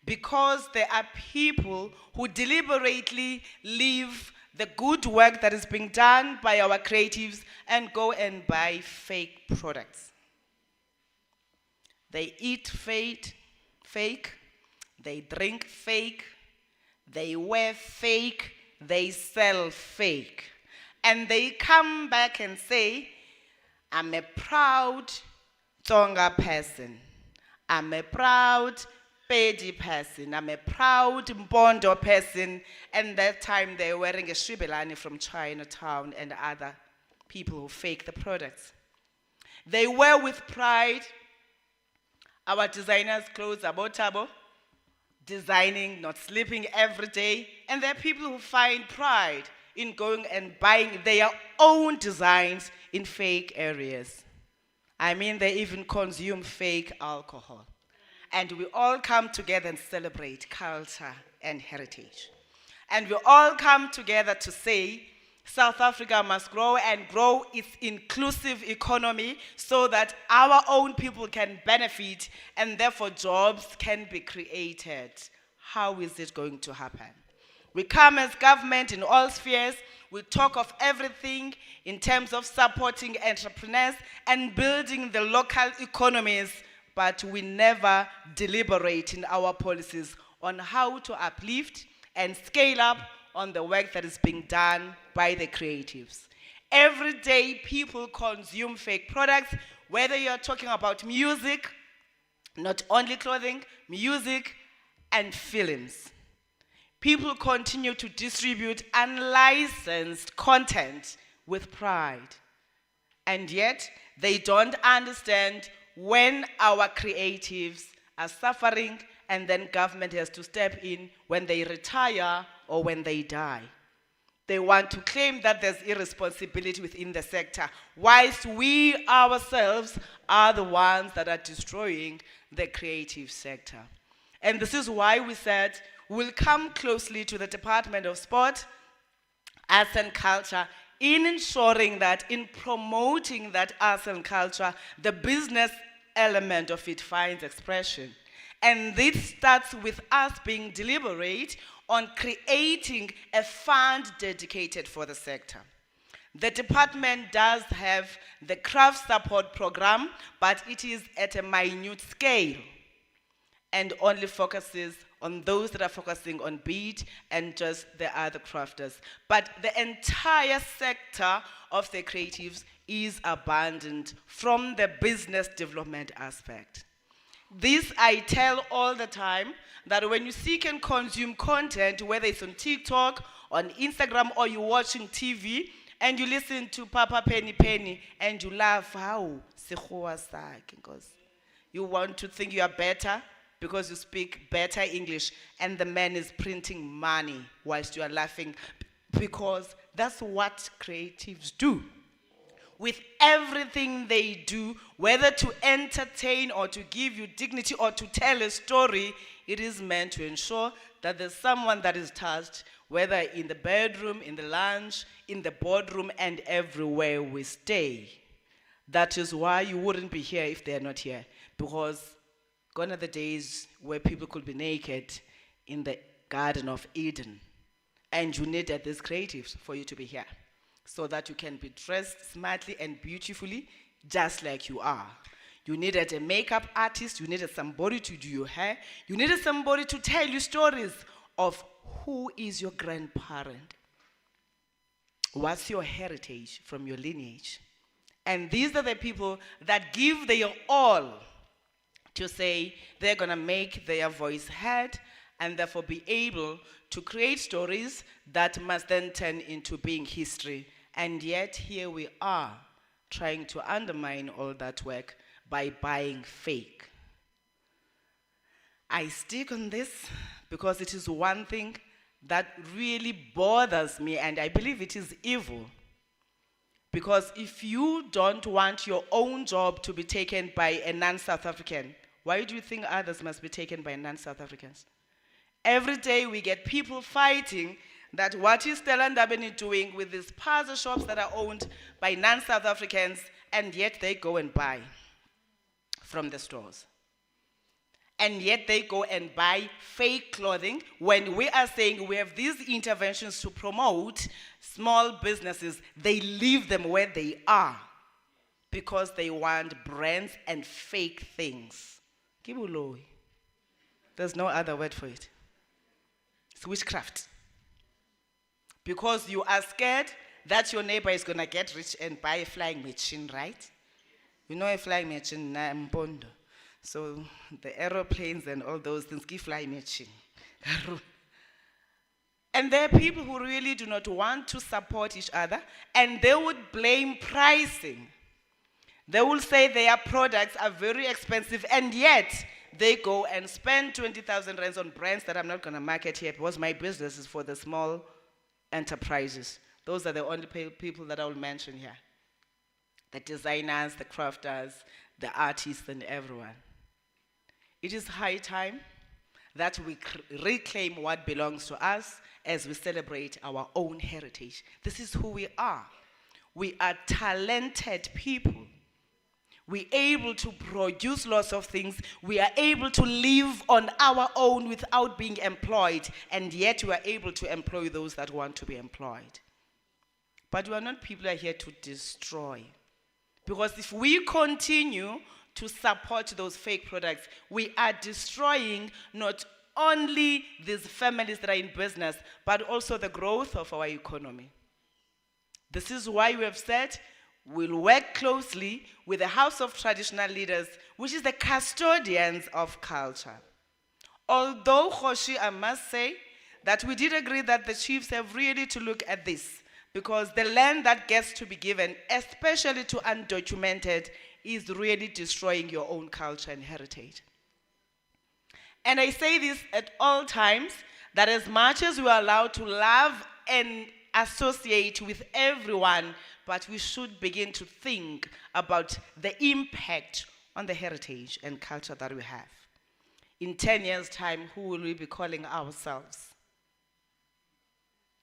because there are people who deliberately leave the good work that is being done by our creatives and go and buy fake products. They eat fake, they drink fake, they wear fake, they sell fake. And they come back and say, I'm a proud Tsonga person. I'm a proud Pedi person. I'm a proud Mbondo person. And that time they're wearing a Shibelani from Chinatown and other people who fake the products. They wear with pride our designers' clothes, Abotabo, designing, not sleeping every day. And there are people who find pride in going and buying their own designs in fake areas. I mean, they even consume fake alcohol. And we all come together and celebrate culture and heritage. And we all come together to say, South Africa must grow and grow its inclusive economy so that our own people can benefit and therefore jobs can be created. How is it going to happen? We come as government in all spheres, we talk of everything in terms of supporting entrepreneurs and building the local economies, but we never deliberate in our policies on how to uplift and scale up on the work that is being done by the creatives. Every day people consume fake products, whether you're talking about music, not only clothing, music and films. People continue to distribute unlicensed content with pride. And yet, they don't understand when our creatives are suffering and then government has to step in when they retire or when they die. They want to claim that there's irresponsibility within the sector, whilst we ourselves are the ones that are destroying the creative sector. And this is why we said we'll come closely to the Department of Sport, Arts and Culture in ensuring that in promoting that arts and culture, the business element of it finds expression. And this starts with us being deliberate on creating a fund dedicated for the sector. The department does have the craft support program, but it is at a minute scale and only focuses on those that are focusing on bead and just the other crafters. But the entire sector of the creatives is abandoned from the business development aspect. This I tell all the time, that when you seek and consume content, whether it's on TikTok, on Instagram, or you're watching TV, and you listen to Papa Penny Penny, and you laugh, how? Because you want to think you are better, because you speak better English, and the man is printing money whilst you are laughing, because that's what creatives do. With everything they do, whether to entertain or to give you dignity or to tell a story, it is meant to ensure that there's someone that is touched, whether in the bedroom, in the lounge, in the boardroom, and everywhere we stay. That is why you wouldn't be here if they're not here, because gone are the days where people could be naked in the Garden of Eden. And you needed these creatives for you to be here, so that you can be dressed smartly and beautifully, just like you are. You needed a makeup artist, you needed somebody to do your hair, you needed somebody to tell you stories of who is your grandparent, what's your heritage from your lineage. And these are the people that give their all to say they're gonna make their voice heard and therefore be able to create stories that must then turn into being history And yet here we are trying to undermine all that work by buying fake. I stick on this because it is one thing that really bothers me, and I believe it is evil. Because if you don't want your own job to be taken by a non-South African, why do you think others must be taken by non-South Africans? Every day we get people fighting that what is Stella Ndabeni doing with these puzzle shops that are owned by non-South Africans, and yet they go and buy from the stores. And yet they go and buy fake clothing when we are saying we have these interventions to promote small businesses. They leave them where they are because they want brands and fake things. Kibuloi. There's no other word for it. It's witchcraft. Because you are scared that your neighbor is going to get rich and buy a flying machine, right? You know a flying machine, Mpondo. So the aeroplanes and all those things, give fly machine. And there are people who really do not want to support each other, and they would blame pricing. They will say their products are very expensive, and yet they go and spend 20,000 rands on brands that I'm not going to market here because my business is for the small enterprises. Those are the only people that I will mention here. The designers, the crafters, the artists, and everyone. It is high time that we reclaim what belongs to us as we celebrate our own heritage. This is who we are. We are talented people. We're able to produce lots of things. We are able to live on our own without being employed, and yet we are able to employ those that want to be employed. But we are not people who are here to destroy. Because if we continue to support those fake products, we are destroying not only these families that are in business, but also the growth of our economy. This is why we have said we'll work closely with the House of Traditional Leaders, which is the custodians of culture. Although, Khoshi, I must say that we did agree that the chiefs have really to look at this, because the land that gets to be given, especially to undocumented, is really destroying your own culture and heritage. And I say this at all times, that as much as we are allowed to love and associate with everyone, but we should begin to think about the impact on the heritage and culture that we have. In 10 years' time, who will we be calling ourselves?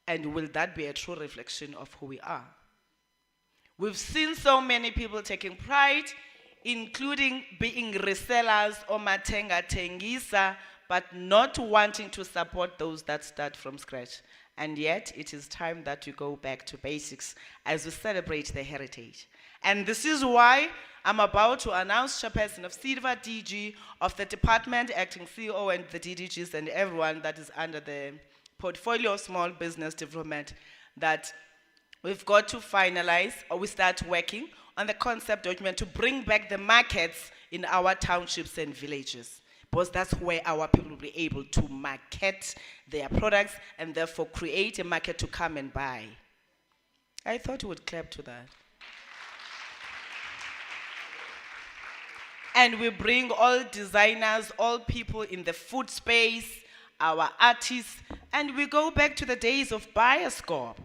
And will that be a true reflection of who we are? We've seen so many people taking pride, including being resellers or matenga tengisa, but not wanting to support those that start from scratch. And yet, it is time that we go back to basics as we celebrate the heritage. And this is why I'm about to announce chairperson of SEDFA, DG, of the department, acting CEO, and the DDGs, and everyone that is under the portfolio of small business development, that we've got to finalize, or we start working on the concept document to bring back the markets in our townships and villages. Because that's where our people will be able to market their products and therefore create a market to come and buy. I thought you would clap to that. And we bring all designers, all people in the food space, our artists, and we go back to the days of Bioscope.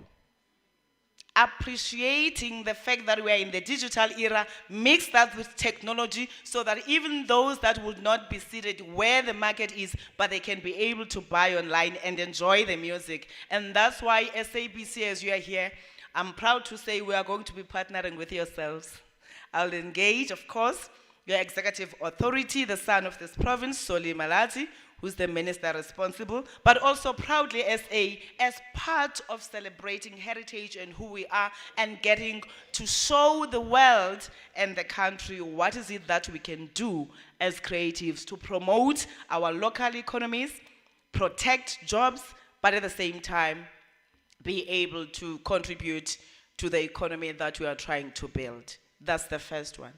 Appreciating the fact that we are in the digital era, mix that with technology so that even those that would not be seated where the market is, but they can be able to buy online and enjoy the music. And that's why SABC, as you are here, I'm proud to say we are going to be partnering with yourselves. I'll engage, of course, your executive authority, the son of this province, Soli Malati, who's the minister responsible, but also proudly as part of celebrating heritage and who we are and getting to show the world and the country what is it that we can do as creatives to promote our local economies, protect jobs, but at the same time, be able to contribute to the economy that we are trying to build. That's the first one.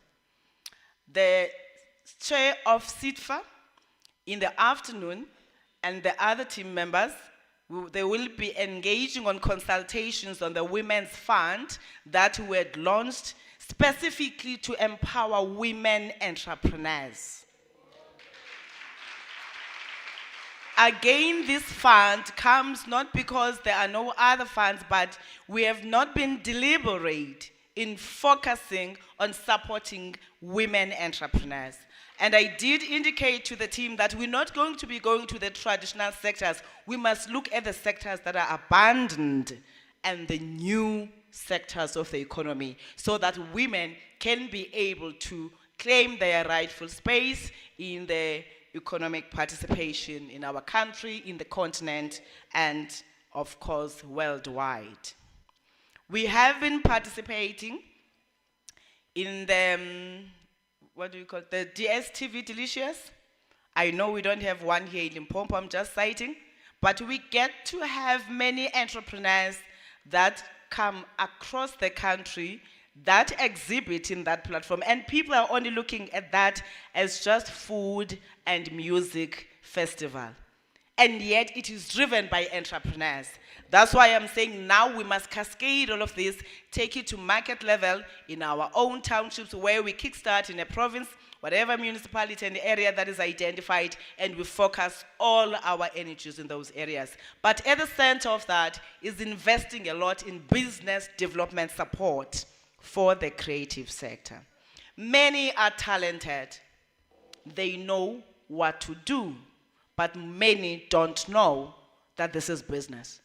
The chair of SEDFA, in the afternoon, and the other team members They will be engaging on consultations on the Women's Fund that we had launched specifically to empower women entrepreneurs. Again, this fund comes not because there are no other funds, but we have not been deliberate in focusing on supporting women entrepreneurs. And I did indicate to the team that we're not going to be going to the traditional sectors. We must look at the sectors that are abandoned and the new sectors of the economy so that women can be able to claim their rightful space in the economic participation in our country, in the continent, and of course, worldwide. We have been participating in the, what do you call it, the DSTV Delicious. I know we don't have one here in Limpopo, I'm just citing, but we get to have many entrepreneurs that come across the country that exhibit in that platform, and people are only looking at that as just food and music festival. And yet it is driven by entrepreneurs. That's why I'm saying now we must cascade all of this, take it to market level in our own townships where we kickstart in a province, whatever municipality and area that is identified, and we focus all our energies in those areas. But at the center of that is investing a lot in business development support for the creative sector. Many are talented. They know what to do, but many don't know that this is business.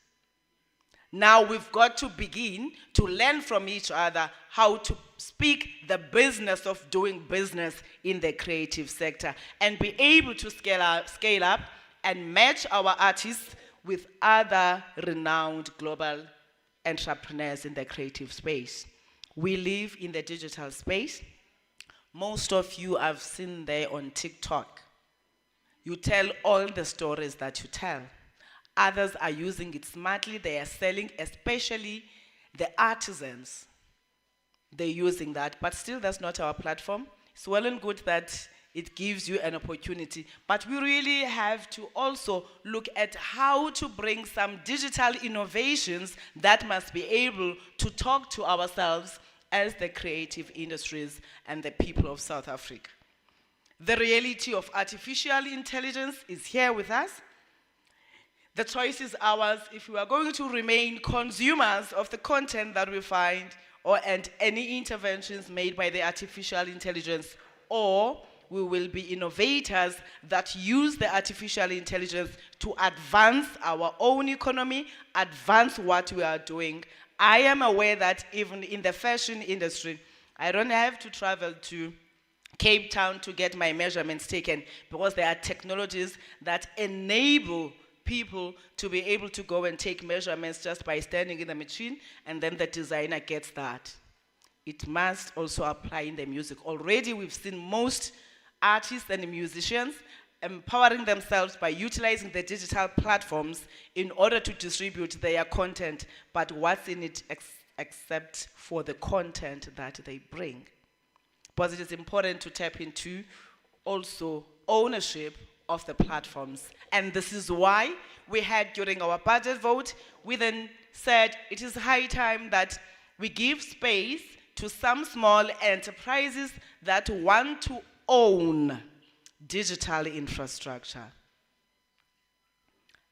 Now we've got to begin to learn from each other how to speak the business of doing business in the creative sector and be able to scale up and match our artists with other renowned global entrepreneurs in the creative space. We live in the digital space. Most of you I've seen there on TikTok. You tell all the stories that you tell. Others are using it smartly. They are selling, especially the artisans. They're using that, but still that's not our platform. It's well and good that it gives you an opportunity, but we really have to also look at how to bring some digital innovations that must be able to talk to ourselves as the creative industries and the people of South Africa. The reality of artificial intelligence is here with us. The choice is ours if we are going to remain consumers of the content that we find and any interventions made by the artificial intelligence, or we will be innovators that use the artificial intelligence to advance our own economy, advance what we are doing. I am aware that even in the fashion industry, I don't have to travel to Cape Town to get my measurements taken because there are technologies that enable people to be able to go and take measurements just by standing in the machine, and then the designer gets that. It must also apply in the music. Already we've seen most artists and musicians empowering themselves by utilizing the digital platforms in order to distribute their content, but what's in it except for the content that they bring? But it is important to tap into also ownership of the platforms. And this is why we had, during our budget vote, we then said it is high time that we give space to some small enterprises that want to own digital infrastructure.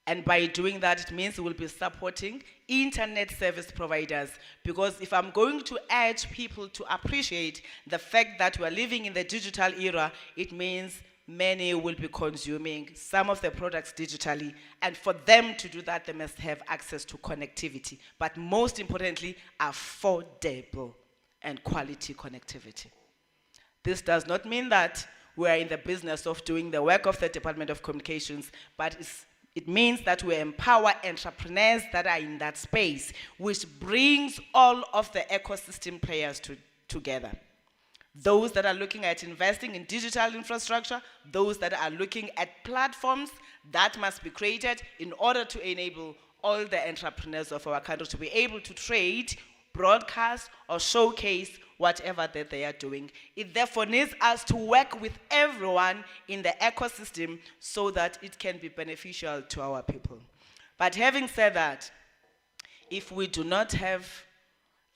And by doing that, it means we will be supporting internet service providers, because if I'm going to urge people to appreciate the fact that we are living in the digital era, it means many will be consuming some of the products digitally, and for them to do that, they must have access to connectivity, but most importantly, affordable and quality connectivity. This does not mean that we are in the business of doing the work of the Department of Communications, but it means that we empower entrepreneurs that are in that space, which brings all of the ecosystem players together. Those that are looking at investing in digital infrastructure, those that are looking at platforms that must be created in order to enable all the entrepreneurs of our country to be able to trade, broadcast, or showcase whatever that they are doing. It therefore needs us to work with everyone in the ecosystem so that it can be beneficial to our people. But having said that, if we do not have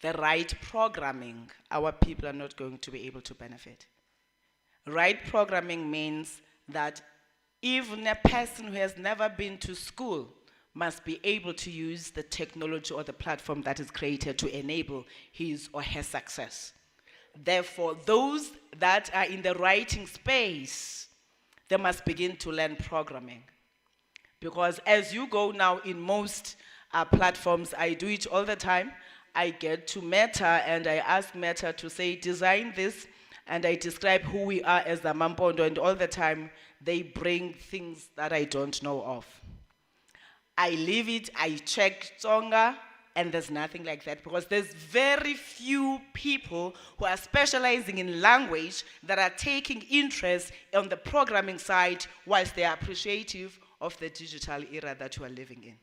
the right programming, our people are not going to be able to benefit. Right programming means that even a person who has never been to school must be able to use the technology or the platform that is created to enable his or her success. Therefore, those that are in the writing space, they must begin to learn programming. Because as you go now in most platforms, I do it all the time. I get to Meta and I ask Meta to say, design this, and I describe who we are as the Mampondo, and all the time they bring things that I don't know of. I leave it, I check Tsonga, and there's nothing like that, because there's very few people who are specializing in language that are taking interest on the programming side whilst they are appreciative of the digital era that you are living in.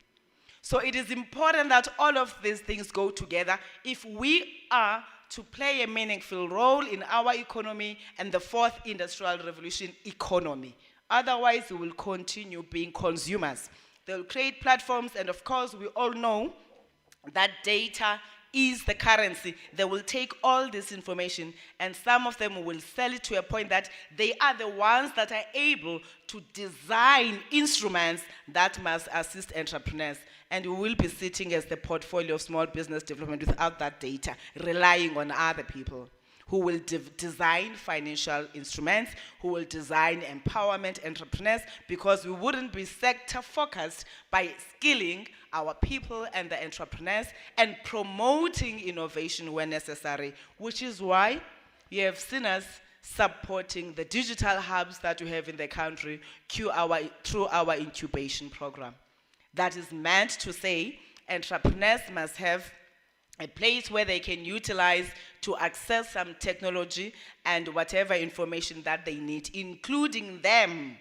So it is important that all of these things go together if we are to play a meaningful role in our economy and the fourth industrial revolution economy. Otherwise, we will continue being consumers. They'll create platforms, and of course, we all know that data is the currency. They will take all this information, and some of them will sell it to a point that they are the ones that are able to design instruments that must assist entrepreneurs. And we will be sitting as the portfolio of small business development without that data, relying on other people who will design financial instruments, who will design empowerment entrepreneurs, because we wouldn't be sector focused by skilling our people and the entrepreneurs and promoting innovation where necessary, which is why you have seen us supporting the digital hubs that we have in the country through our incubation program. That is meant to say entrepreneurs must have a place where they can utilize to access some technology and whatever information that they need, including them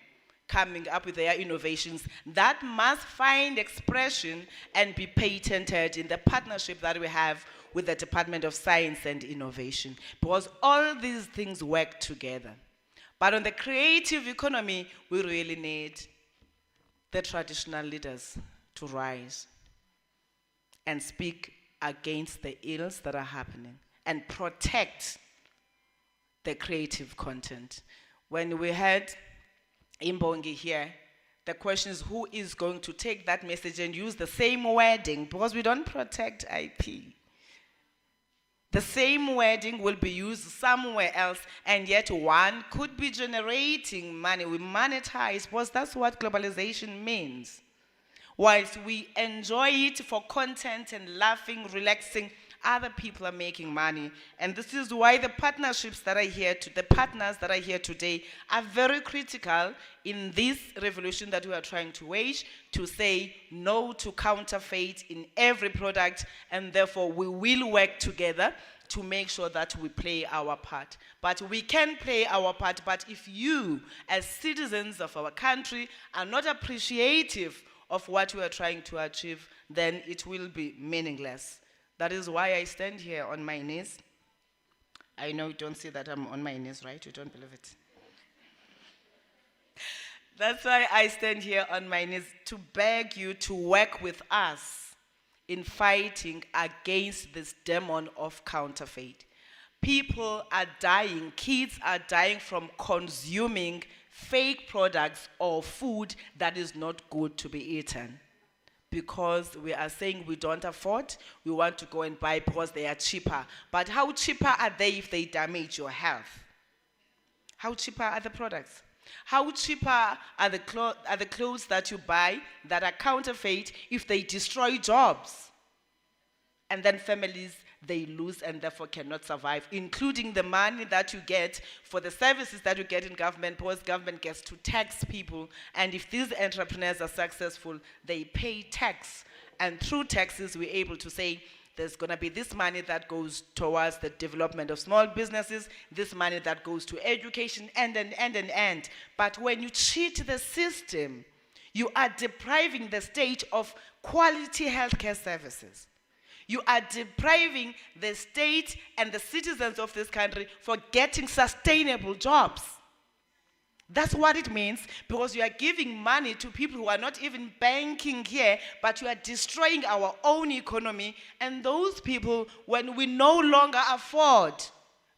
coming up with their innovations that must find expression and be patented in the partnership that we have with the Department of Science and Innovation, because all these things work together. But on the creative economy, we really need the traditional leaders to rise and speak against the ills that are happening and protect the creative content. When we had Imbongi here, the question is who is going to take that message and use the same wording, because we don't protect IP. The same wording will be used somewhere else, and yet one could be generating money. We monetize, because that's what globalization means. Whilst we enjoy it for content and laughing, relaxing, other people are making money. And this is why the partnerships that are here, the partners that are here today are very critical in this revolution that we are trying to wage, to say no to counterfeit in every product, and therefore we will work together to make sure that we play our part. But we can play our part, but if you, as citizens of our country, are not appreciative of what we are trying to achieve, then it will be meaningless. That is why I stand here on my knees. I know you don't see that I'm on my knees, right? You don't believe it. That's why I stand here on my knees to beg you to work with us in fighting against this demon of counterfeit. People are dying, kids are dying from consuming fake products or food that is not good to be eaten. Because we are saying we don't afford, we want to go and buy because they are cheaper. But how cheaper are they if they damage your health? How cheaper are the products? How cheaper are the clothes that you buy that are counterfeit if they destroy jobs? And then families, they lose and therefore cannot survive, including the money that you get for the services that you get in government, because government gets to tax people. And if these entrepreneurs are successful, they pay tax. And through taxes, we're able to say, there's going to be this money that goes towards the development of small businesses, this money that goes to education, and. But when you cheat the system, you are depriving the state of quality healthcare services. You are depriving the state and the citizens of this country for getting sustainable jobs. That's what it means, because you are giving money to people who are not even banking here, but you are destroying our own economy. And those people, when we no longer afford,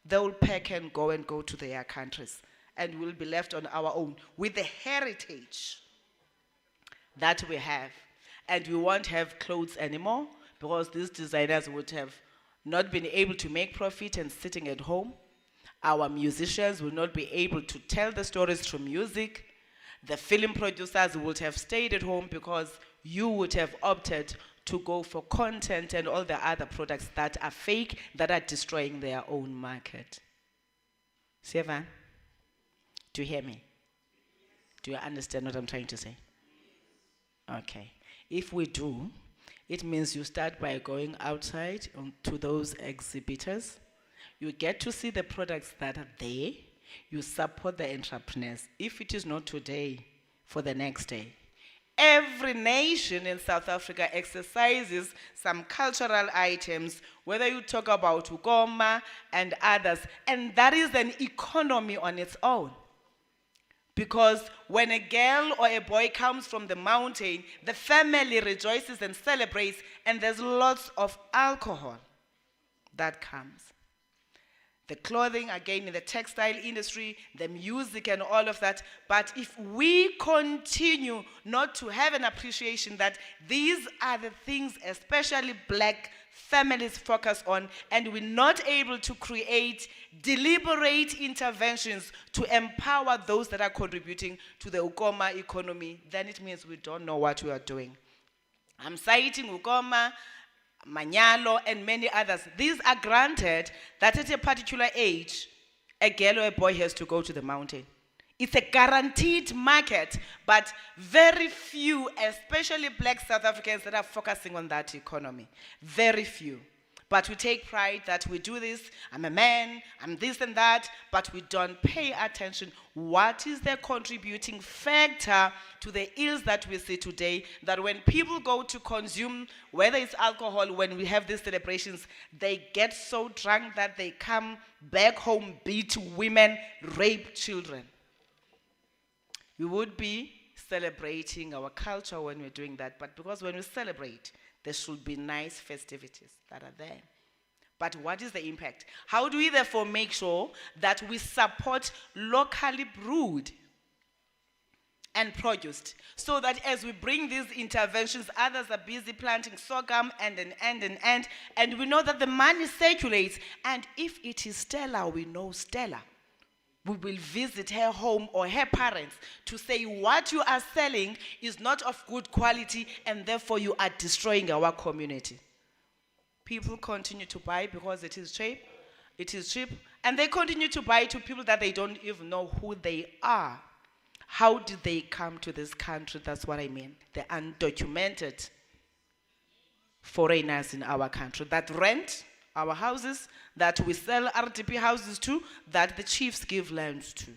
they will pack and go to their countries. And we'll be left on our own with the heritage that we have. And we won't have clothes anymore, because these designers would have not been able to make profit and sitting at home. Our musicians will not be able to tell the stories through music. The film producers would have stayed at home because you would have opted to go for content and all the other products that are fake, that are destroying their own market. Sieva, do you hear me? Do you understand what I'm trying to say? Okay. If we do, it means you start by going outside to those exhibitors. You get to see the products that are there. You support the entrepreneurs. If it is not today, for the next day. Every nation in South Africa exercises some cultural items, whether you talk about ukoma and others, and that is an economy on its own. Because when a girl or a boy comes from the mountain, the family rejoices and celebrates, and there's lots of alcohol that comes. The clothing, again, in the textile industry, the music and all of that. But if we continue not to have an appreciation that these are the things, especially black families focus on, and we're not able to create deliberate interventions to empower those that are contributing to the ukoma economy, then it means we don't know what we are doing. I'm citing ukoma, Manyalo, and many others. These are granted that at a particular age, a girl or a boy has to go to the mountain. It's a guaranteed market, but very few, especially black South Africans, that are focusing on that economy. Very few. But we take pride that we do this. I'm a man, I'm this and that, but we don't pay attention. What is the contributing factor to the ills that we see today? That when people go to consume, whether it's alcohol, when we have these celebrations, they get so drunk that they come back home, beat women, rape children. We would be celebrating our culture when we're doing that, but because when we celebrate, there should be nice festivities that are there. But what is the impact? How do we therefore make sure that we support locally brewed and produced, so that as we bring these interventions, others are busy planting sorghum and we know that the money circulates, and if it is Stella, we know Stella. We will visit her home or her parents to say what you are selling is not of good quality, and therefore you are destroying our community. People continue to buy because it is cheap. It is cheap. And they continue to buy to people that they don't even know who they are. How did they come to this country? That's what I mean. The undocumented foreigners in our country that rent our houses, that we sell RDP houses to, that the chiefs give lands to.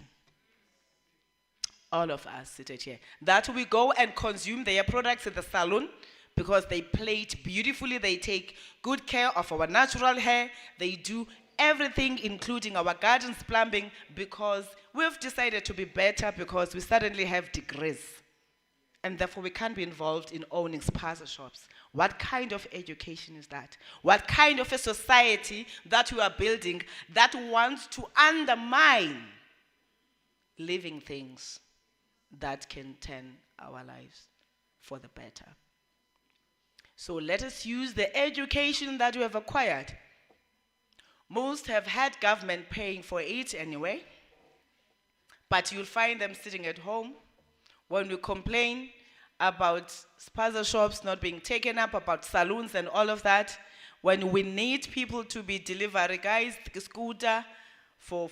All of us seated here. That we go and consume their products at the salon because they plait beautifully, they take good care of our natural hair, they do everything including our gardens plumbing, because we've decided to be better because we suddenly have degrees. And therefore we can't be involved in owning spaza shops. What kind of education is that? What kind of a society that we are building that wants to undermine living things that can turn our lives for the better? So let us use the education that we have acquired. Most have had government paying for it anyway, but you'll find them sitting at home. When we complain about spaza shops not being taken up, about saloons and all of that, when we need people to be delivery guys, scooter for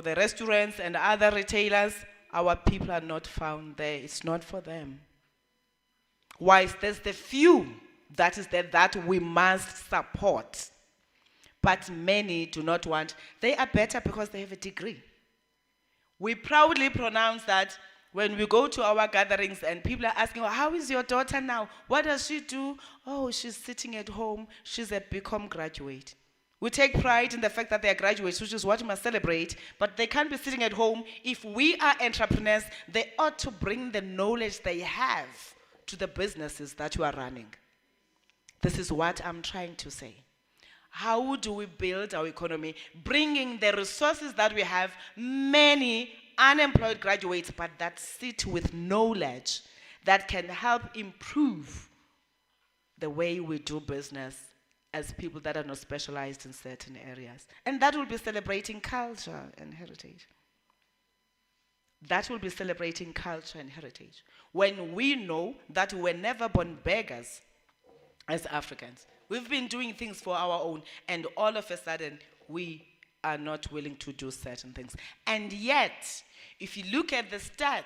the restaurants and other retailers, our people are not found there. It's not for them. Whilst there's the few that is there that we must support, but many do not want. They are better because they have a degree. We proudly pronounce that when we go to our gatherings and people are asking, well, how is your daughter now? What does she do? Oh, she's sitting at home. She's a BCom graduate. We take pride in the fact that they are graduates, which is what we must celebrate, but they can't be sitting at home. If we are entrepreneurs, they ought to bring the knowledge they have to the businesses that you are running. This is what I'm trying to say. How do we build our economy? Bringing the resources that we have, many unemployed graduates, but that sit with knowledge that can help improve the way we do business as people that are not specialized in certain areas. And that will be celebrating culture and heritage. That will be celebrating culture and heritage. When we know that we were never born beggars as Africans. We've been doing things for our own, and all of a sudden, we are not willing to do certain things. And yet, if you look at the stats,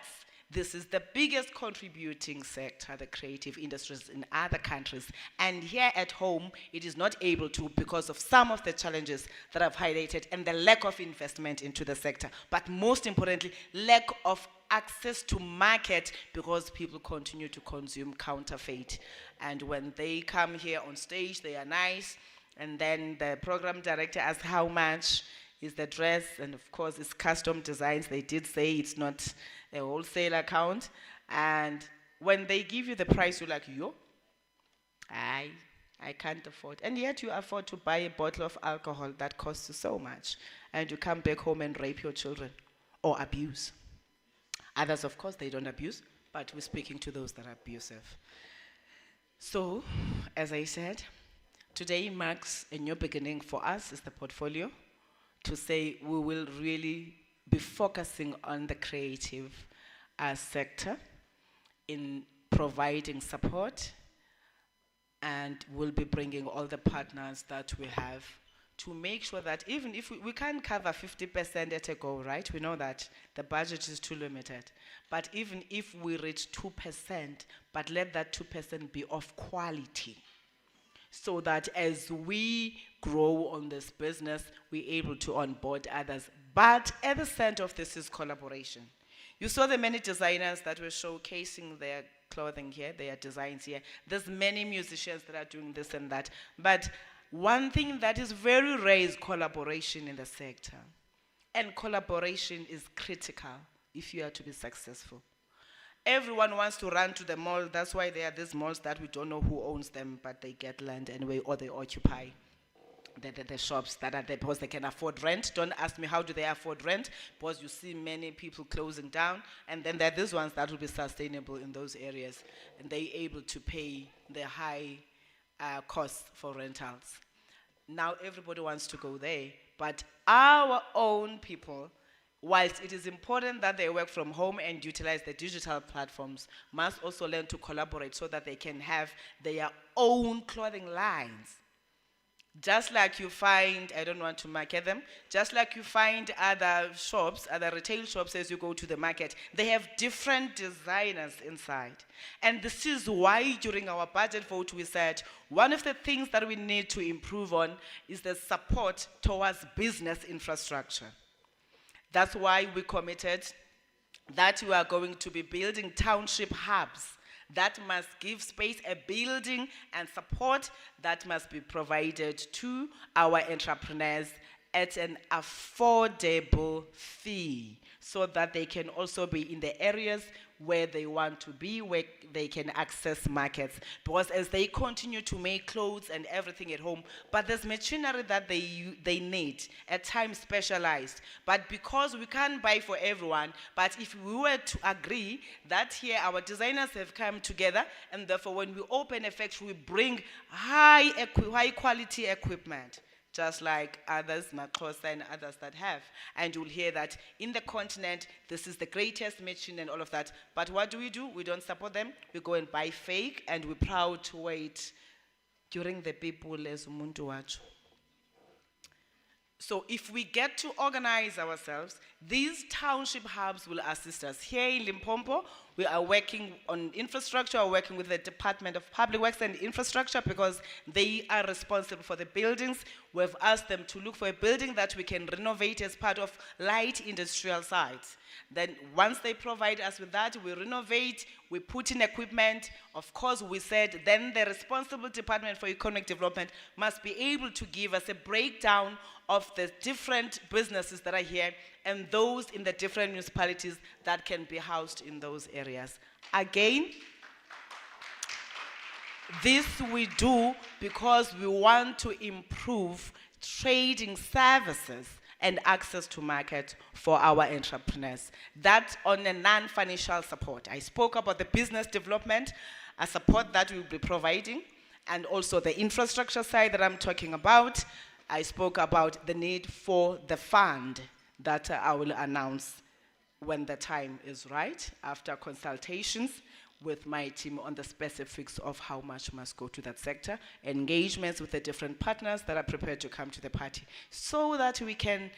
this is the biggest contributing sector, the creative industries in other countries. And here at home, it is not able to because of some of the challenges that I've highlighted and the lack of investment into the sector. But most importantly, lack of access to market because people continue to consume counterfeit. And when they come here on stage, they are nice. And then the program director asks how much is the dress, and of course it's custom designs. They did say it's not a wholesale account. And when they give you the price, you're like, yo, I can't afford. And yet you afford to buy a bottle of alcohol that costs you so much. And you come back home and rape your children or abuse. Others, of course, they don't abuse, but we're speaking to those that are abusive. So, as I said, today marks a new beginning for us as the portfolio to say we will really be focusing on the creative sector in providing support, and we'll be bringing all the partners that we have to make sure that even if we can't cover 50% at a go, right? We know that the budget is too limited. But even if we reach 2%, but let that 2% be of quality, so that as we grow on this business, we're able to onboard others. But at the center of this is collaboration. You saw the many designers that were showcasing their clothing here, their designs here. There's many musicians that are doing this and that. But one thing that is very rare is collaboration in the sector. And collaboration is critical if you are to be successful. Everyone wants to run to the mall. That's why there are these malls that we don't know who owns them, but they get land anyway, or they occupy the shops that are there because they can afford rent. Don't ask me how do they afford rent, because you see many people closing down, and then there are these ones that will be sustainable in those areas, and they're able to pay the high costs for rentals. Now everybody wants to go there, but our own people, whilst it is important that they work from home and utilize the digital platforms, must also learn to collaborate so that they can have their own clothing lines. Just like you find, I don't want to market them, just like you find other shops, other retail shops as you go to the market, they have different designers inside. And this is why during our budget vote we said, one of the things that we need to improve on is the support towards business infrastructure. That's why we committed that we are going to be building township hubs that must give space, a building and support that must be provided to our entrepreneurs at an affordable fee, so that they can also be in the areas where they want to be, where they can access markets. Because as they continue to make clothes and everything at home, but there's machinery that they need, at times specialized. But because we can't buy for everyone, but if we were to agree that here our designers have come together, and therefore when we open a factory, we bring high quality equipment, just like others, Maxhosa and others that have. And you'll hear that in the continent, this is the greatest machine and all of that. But what do? We don't support them. We go and buy fake, and we're proud to wait during the people as umuntu wacho. So if we get to organize ourselves, these township hubs will assist us. Here in Limpopo, we are working on infrastructure, we're working with the Department of Public Works and Infrastructure because they are responsible for the buildings. We've asked them to look for a building that we can renovate as part of light industrial sites. Then once they provide us with that, we renovate, we put in equipment. Of course, we said then the responsible Department for Economic Development must be able to give us a breakdown of the different businesses that are here and those in the different municipalities that can be housed in those areas. Again, this we do because we want to improve trading services and access to market for our entrepreneurs. That on a non-financial support. I spoke about the business development, a support that we'll be providing, and also the infrastructure side that I'm talking about. I spoke about the need for the fund that I will announce when the time is right, after consultations with my team on the specifics of how much must go to that sector, engagements with the different partners that are prepared to come to the party, so that we can,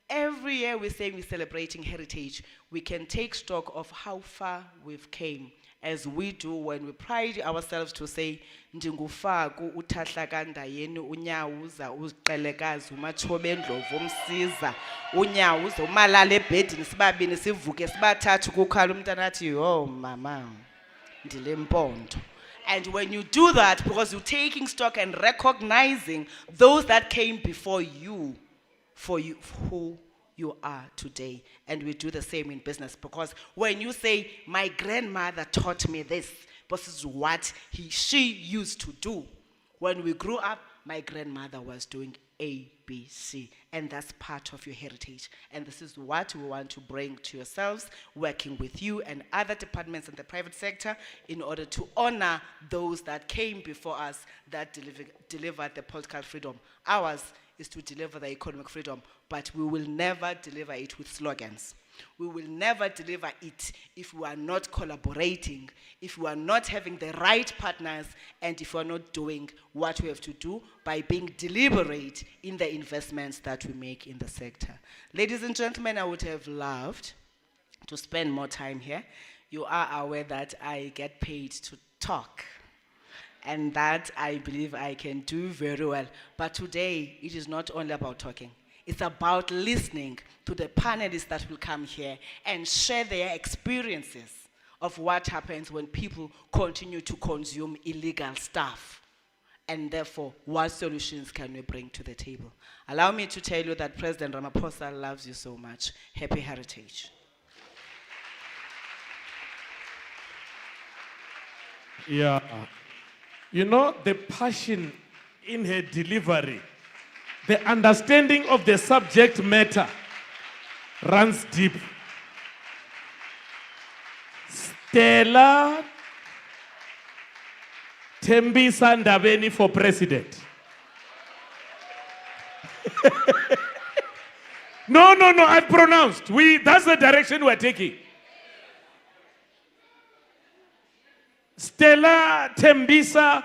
every year we say we're celebrating heritage, we can take stock of how far we've came, as we do when we pride ourselves to say, Ndingufaku utahlakanda yenu unyawuza uziqelekazi umathobe endlovu umsiza unyawuza umalala ebhedini sibabini sivuke sibathathu kukhala umntana athi yo mama ndilempondo. And when you do that, because you're taking stock and recognizing those that came before you, for you, who you are today. And we do the same in business, because when you say, my grandmother taught me this is what she used to do. When we grew up, my grandmother was doing A, B, C, and that's part of your heritage. And this is what we want to bring to yourselves, working with you and other departments in the private sector in order to honor those that came before us that delivered the political freedom. Ours is to deliver the economic freedom, but we will never deliver it with slogans. We will never deliver it if we are not collaborating, if we are not having the right partners, and if we are not doing what we have to do by being deliberate in the investments that we make in the sector. Ladies and gentlemen, I would have loved to spend more time here. You are aware that I get paid to talk, and that I believe I can do very well. But today, it is not only about talking. It's about listening to the panelists that will come here and share their experiences of what happens when people continue to consume illegal stuff. And therefore, what solutions can we bring to the table? Allow me to tell you that President Ramaphosa loves you so much. Happy Heritage. Yeah. You know, the passion in her delivery, the understanding of the subject matter runs deep. Stella Thembisa Ndabeni for president. No, I pronounced. That's the direction we're taking. Stella Thembisa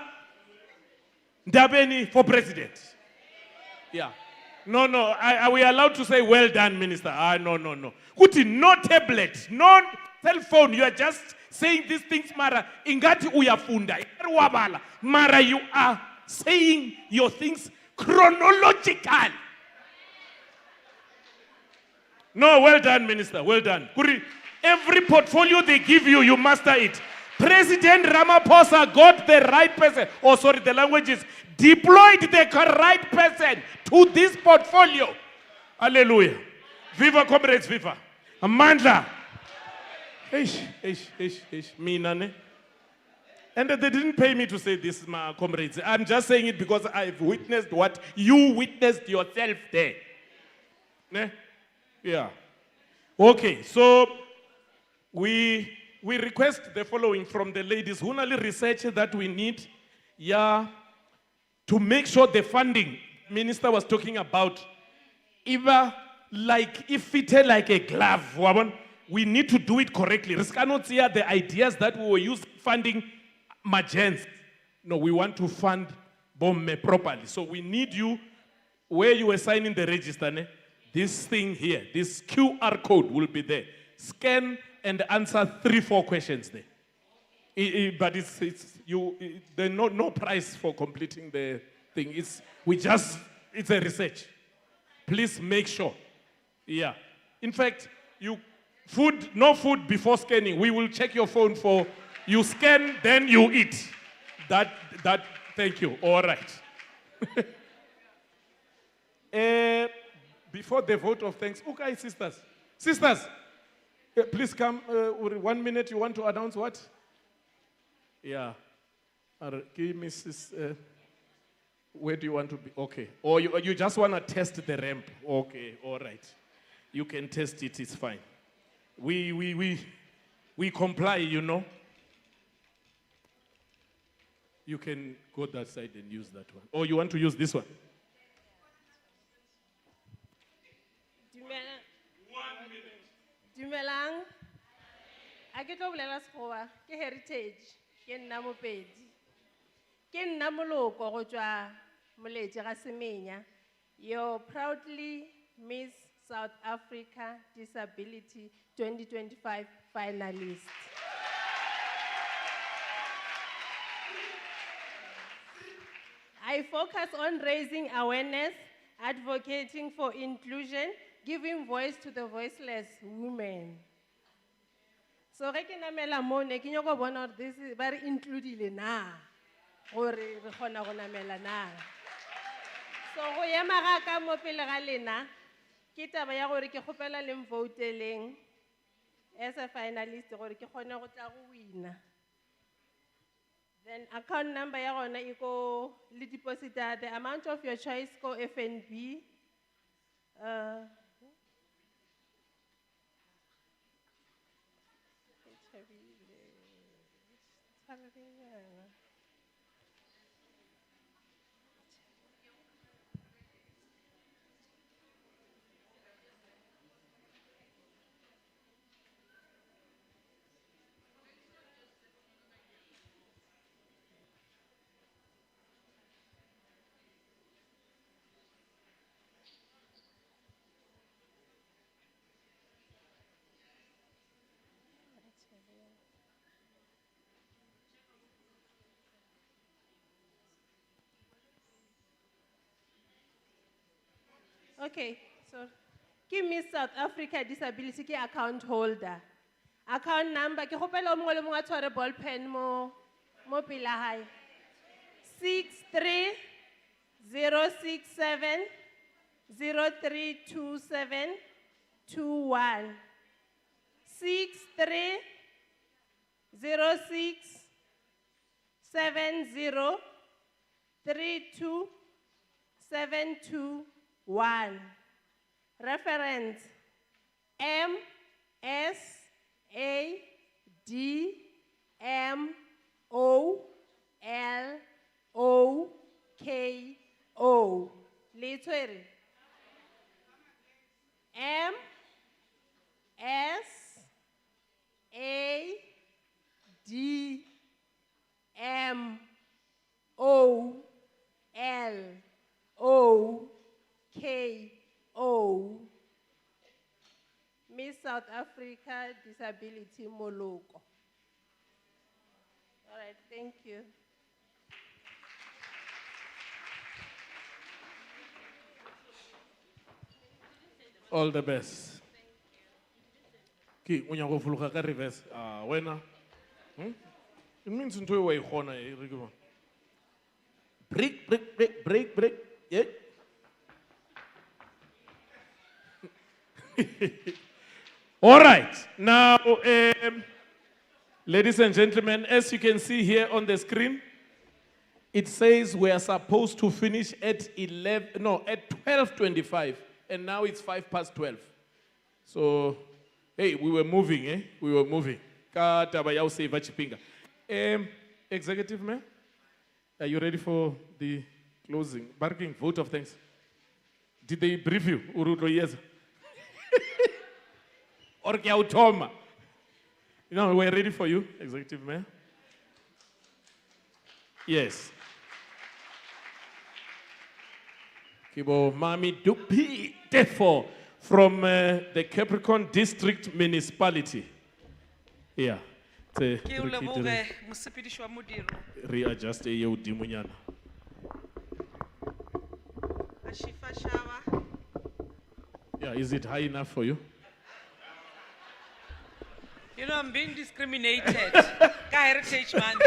Ndabeni for president. Yeah. No, are we allowed to say well done, Minister? No. Kuti, no tablet, no cell phone. You are just saying these things, Mara. Ingati uyafunda. Mara, you are saying your things chronological. No, well done, Minister. Well done. Kuri, every portfolio they give you, you master it. President Ramaphosa got the right person. Oh, sorry, the language is deployed the right person to this portfolio. Hallelujah. Viva, comrades, viva. Amandla. Minane. And they didn't pay me to say this, my comrades. I'm just saying it because I've witnessed what you witnessed yourself there. Ne? Yeah. Okay, so we request the following from the ladies. Hunali research that we need, to make sure the funding Minister was talking about, if it like a glove, we need to do it correctly. We cannot see the ideas that we were using funding Magents. No, we want to fund Bomme properly. So we need you, where you were signing the register, this thing here, this QR code will be there. Scan and answer 3-4 questions there. But there's no price for completing the thing. It's a research. Please make sure. Yeah. In fact, no food before scanning. We will check your phone for You scan, then you eat. Thank you. All right. Before the vote of thanks, okay, sisters. Sisters, please come. 1 minute, you want to announce what? Yeah. Give Mrs. Where do you want to be? Okay. Or you just want to test the ramp? Okay, all right. You can test it, it's fine. We comply, you know. You can go that side and use that one. Or you want to use this one? Dumelang. A ke tlo bolela sekgowa ke heritage ke nna Mopedi. Ke nna Moloko go tswa Moletši ga Semenya. You're proudly Miss South Africa Disability 2025 finalist. I focus on raising awareness, advocating for inclusion, giving voice to the voiceless women. So ge ke namela mo ne ke nyaka bona gore this is very includile na gore re kgona go namela na. So go ema ga ka mo pele ga lena ke taba ya gore ke kgopela le mvouteleng as a finalist gore ke kgone go tla go wina. Then account number ya gona e go le deposita the amount of your choice go FNB. Okay, so give me South Africa Disability ke account holder. Account number ke gopela o mongwe le mongwe a tshware ball pen mo pila hae. 63067 032721. 6306703272. 1. Reference MSADMOLOKO. Literally. MSADMOLOKO. Miss South Africa Disability Moloko. All right, thank you. All the best. Ki unya go fuluga ka reverse. Wena. It means into way khona e re go. Break. Yeah. All right. Now, ladies and gentlemen, as you can see here on the screen, it says we are supposed to finish at 12:25, and now it's 12:05. So, hey, we were moving, eh? We were moving. Executive Mayor, are you ready for the closing? Barking vote of thanks. Did they brief you? Uruto yes. Or Kiautoma? You know, we're ready for you, Executive Mayor. Yes. Kibo Mami Dupi Defo from the Capricorn District Municipality. Yeah. Readjust a dimunyana. Yeah, is it high enough for you? You know, I'm being discriminated. Heritage Month.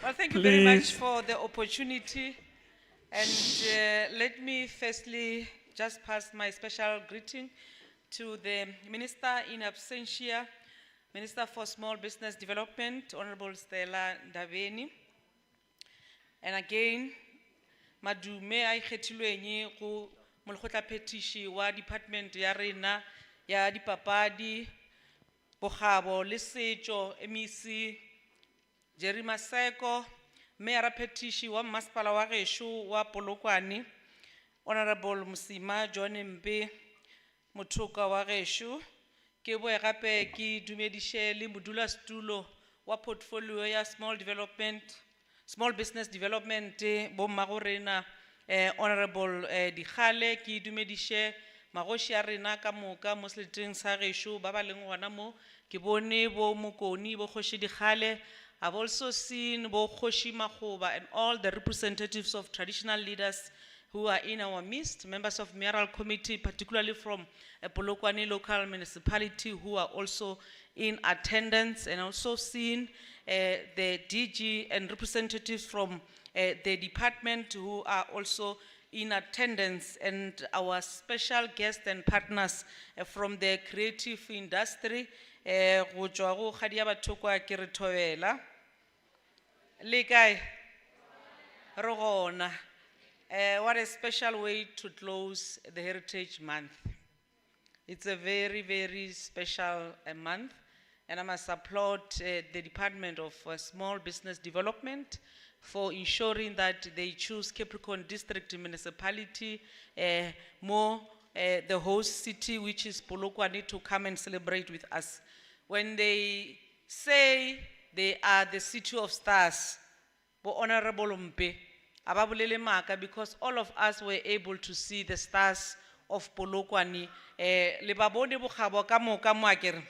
Well, thank you very much Please. for the opportunity. And let me firstly just pass my special greeting to the Minister in absentia, Minister for Small Business Development, Honorable Stella Ndabeni. And again, madume a ikgethilweng go molekgotla phetiši wa department ya rena ya dipapadi bogabo le setšo MEC Jerry Maseko, Mayor phetiši wa masepala wa gešo wa Polokwane, Honorable Musima John Mbe, mothoka wa gešo, ke boe gape ke dumediše le modulasetulo wa portfolio ya Small Business Development, bo mmagorena Honorable Dikgale, ke dumediše magoši a rena ka moka mo seleteng sa gešo ba ba leng gona mo, ke bone bo Mokoni, bo Kgoši Dikgale. I've also seen bo Kgoši Makgoba and all the representatives of traditional leaders who are in our midst, members of Mayoral Committee, particularly from Polokwane local municipality, who are also in attendance, and also seen the DG and representatives from the department who are also in attendance, and our special guests and partners from the creative industry. Go tšwa go Kgadia Bathokwa ke re thobela. Le kae? Re gona. What a special way to close the Heritage Month. It's a very, very special month, and I must applaud the Department of Small Business Development for ensuring that they choose Capricorn District Municipality, more the host city, which is Polokwane, to come and celebrate with us. When they say they are the city of stars, bo Honorable Mpe, ababolele maka, because all of us were able to see the stars of Polokwane. Le babone bogabo ka moka mo akere.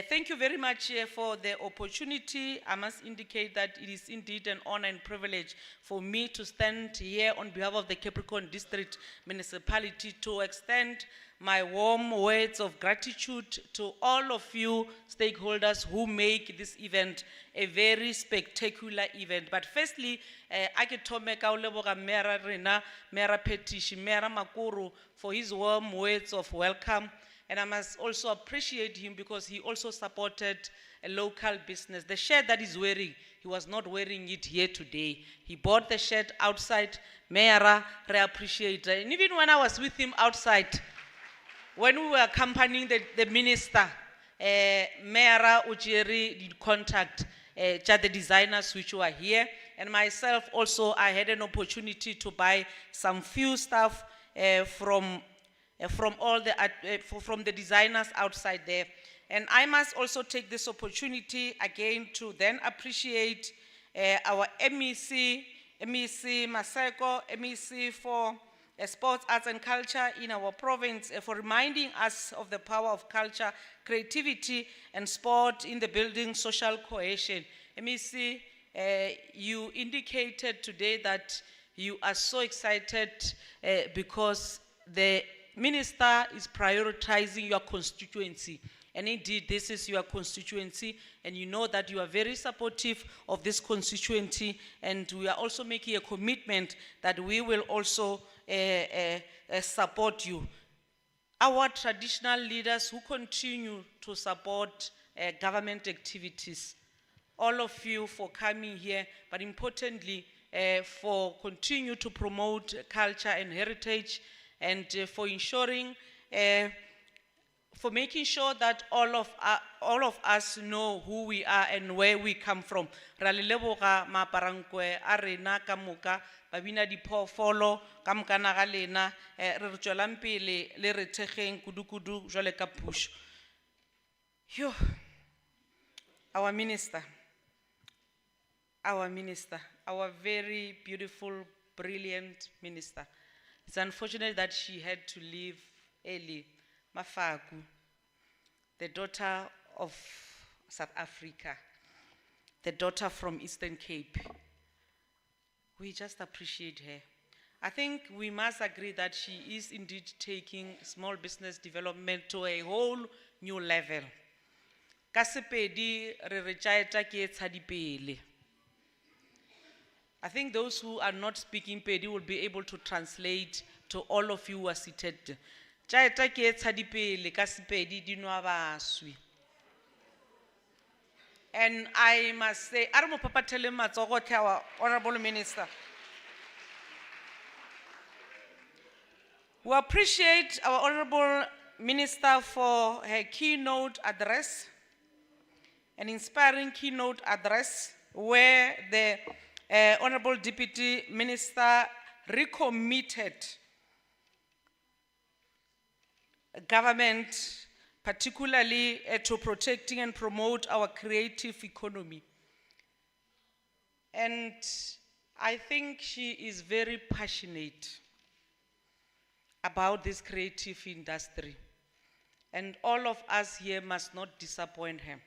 Thank you very much for the opportunity. I must indicate that it is indeed an honor and privilege for me to stand here on behalf of the Capricorn District Municipality to extend my warm words of gratitude to all of you stakeholders who make this event a very spectacular event. But firstly, I get to make our Mayor Rena, Mayor Petishi, Mayor Makuru for his warm words of welcome. And I must also appreciate him because he also supported a local business. The shirt that he's wearing, he was not wearing it here today. He bought the shirt outside. Mayor, I appreciate it. And even when I was with him outside, when we were accompanying the minister, Mayor Ujiri did contact the designers which were here. And myself also, I had an opportunity to buy some few stuff from all the from the designers outside there. And I must also take this opportunity again to then appreciate our MEC Maseko, MEC for Sports, Arts and Culture in our province, for reminding us of the power of culture, creativity and sport in the building social cohesion. MEC, you indicated today that you are so excited because the Minister is prioritizing your constituency. And indeed, this is your constituency, and you know that you are very supportive of this constituency, and we are also making a commitment that we will also support you. Our traditional leaders who continue to support government activities, all of you for coming here, but importantly, for continue to promote culture and heritage, and for ensuring, for making sure that all of us know who we are and where we come from. Ra le leboga maaparankwe a rena ka moka, babina diphoofolo ka moka na ga lena, re re tswelang pele le re thekgeng kudu-kudu jwale ka push. Yo, our minister, our very beautiful, brilliant minister. It's unfortunate that she had to leave early. Mafaku, the daughter of South Africa, the daughter from Eastern Cape. We just appreciate her. I think we must agree that she is indeed taking small business development to a whole new level. Ka Sepedi re re tšaeta ke e tshadipele. I think those who are not speaking Pedi will be able to translate to all of you who are seated. Tšaeta ke e tshadipele ka Sepedi di nwa baswi. And I must say, a re mo phaphathele matsogo hle our Honorable Minister. We appreciate our Honorable Minister for her keynote address, an inspiring keynote address where the Honorable Deputy Minister recommitted government, particularly to protecting and promote our creative economy. And I think she is very passionate about this creative industry. And all of us here must not disappoint her.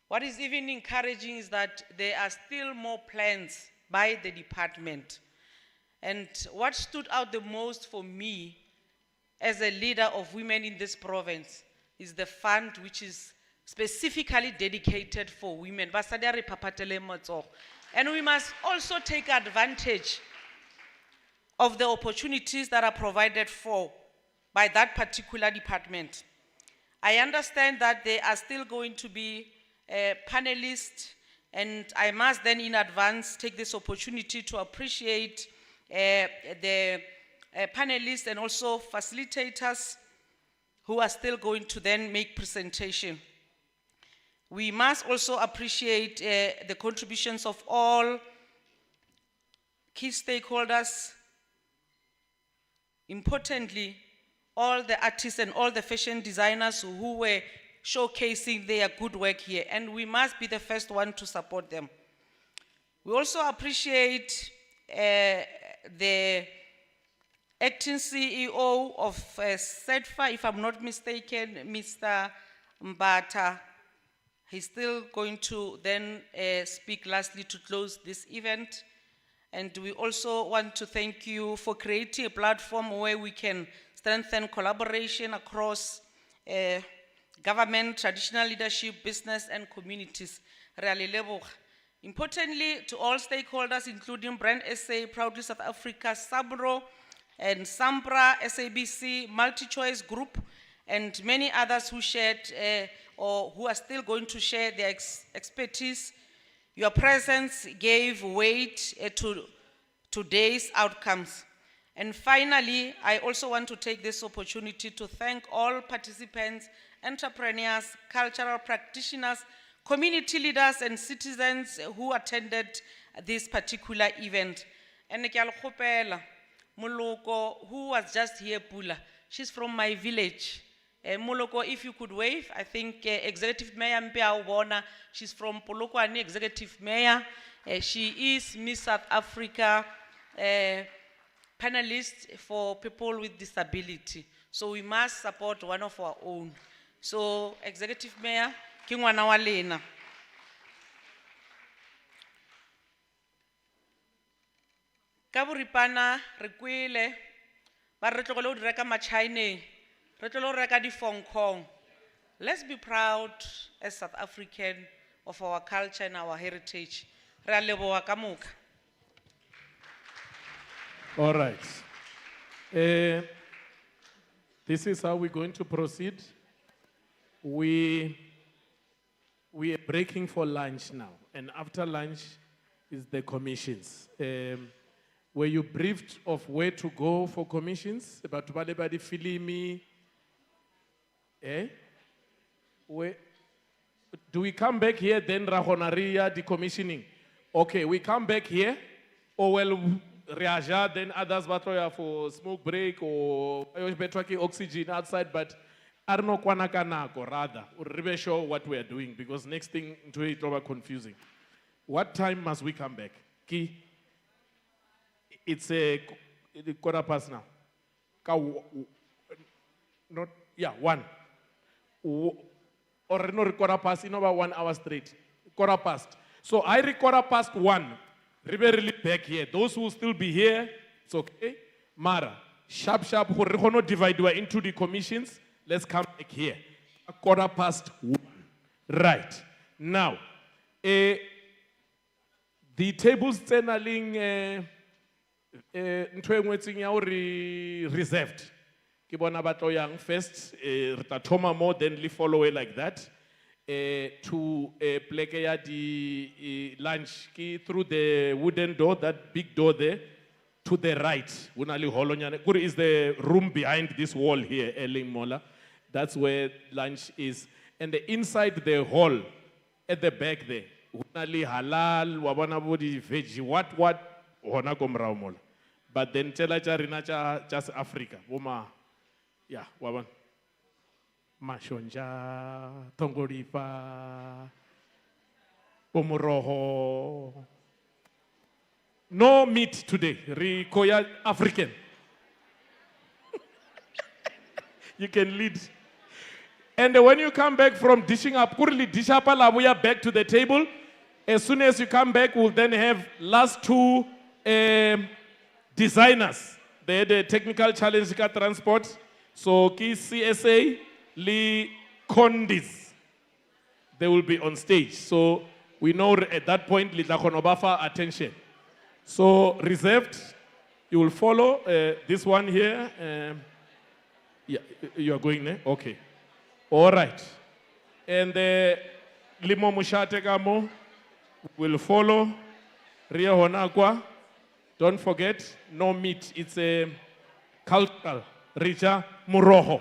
What is even encouraging is that there are still more plans by the department. And what stood out the most for me as a leader of women in this province is the fund which is specifically dedicated for women. And we must also take advantage of the opportunities that are provided for by that particular department. I understand that there are still going to be panelists, and I must then in advance take this opportunity to appreciate the panelists and also facilitators who are still going to then make presentation. We must also appreciate the contributions of all key stakeholders. Importantly, all the artists and all the fashion designers who were showcasing their good work here, and we must be the first one to support them. We also appreciate the acting CEO of SEDFA, if I'm not mistaken, Mr. Mbata. He's still going to then speak lastly to close this event. And we also want to thank you for creating a platform where we can strengthen collaboration across government, traditional leadership, business, and communities. Importantly, to all stakeholders, including Brand SA, Proudly South Africa, Sabro, and Sampra, SABC, MultiChoice Group, and many others who shared or who are still going to share their expertise. Your presence gave weight to today's outcomes. And finally, I also want to take this opportunity to thank all participants, entrepreneurs, cultural practitioners, community leaders, and citizens who attended this particular event. And Muloko, who was just here, Pula, she's from my village. Muloko, if you could wave, I think Executive Mayor Mpia Ubona, she's from Polokwane, Executive Mayor. She is Miss South Africa panelist for people with disability. So we must support one of our own. So Executive Mayor, Kingwana Walena. Kaburipana, Requile, Barretolo Reka Machine. Let's be proud as South African of our culture and our heritage. All right. This is how we're going to proceed. We are breaking for lunch now, and after lunch is the commissions. Were you briefed of where to go for commissions? About Balebadi Filimi? Do we come back here then Rahonaria decommissioning? Okay, we come back here, or well Riaja, then others batoya for smoke break or oxygen outside, but Arno Kwanakanako rather, we're sure what we are doing because next thing to it over confusing. What time must we come back? Key? It's a quarter past now. Not, yeah, 1. Or no quarter past, in over 1 hour straight. Quarter past. So I quarter past 1. Really back here. Those who will still be here, it's okay. Mara, sharp, divide into the commissions. Let's come back here. Quarter past 1. Right. Now, the tables channeling ntho e ngwetseng ya hore reserved. Ke bona ba tlo yang first, re tla thoma more then le follow it like that. To pleke ya di lunch ki through the wooden door, that big door there, to the right. Unali holonyane. Kuri is the room behind this wall here, Eling Mola. That's where lunch is. And the inside the hall, at the back there, unali halal, wabana bodi veggie, what, hona komrao mola. But then tela cha rina cha just Africa. Woma, yeah, waban. Mashonja, tongoripa, pomoroho. No meat today. Rikoya African. You can lead. And when you come back from dishing up, currently dish up alabuya back to the table. As soon as you come back, we'll then have last two designers. They're the technical challenge car transport. So ki CSA, Lee Condis. They will be on stage. So we know at that point, Lita Konobafa attention. So reserved, you will follow this one here. Yeah, you are going there? Okay. All right. And Limo Mushate Gamo will follow. Ria Honagua. Don't forget, no meat. It's a cultural. Richa Muroho.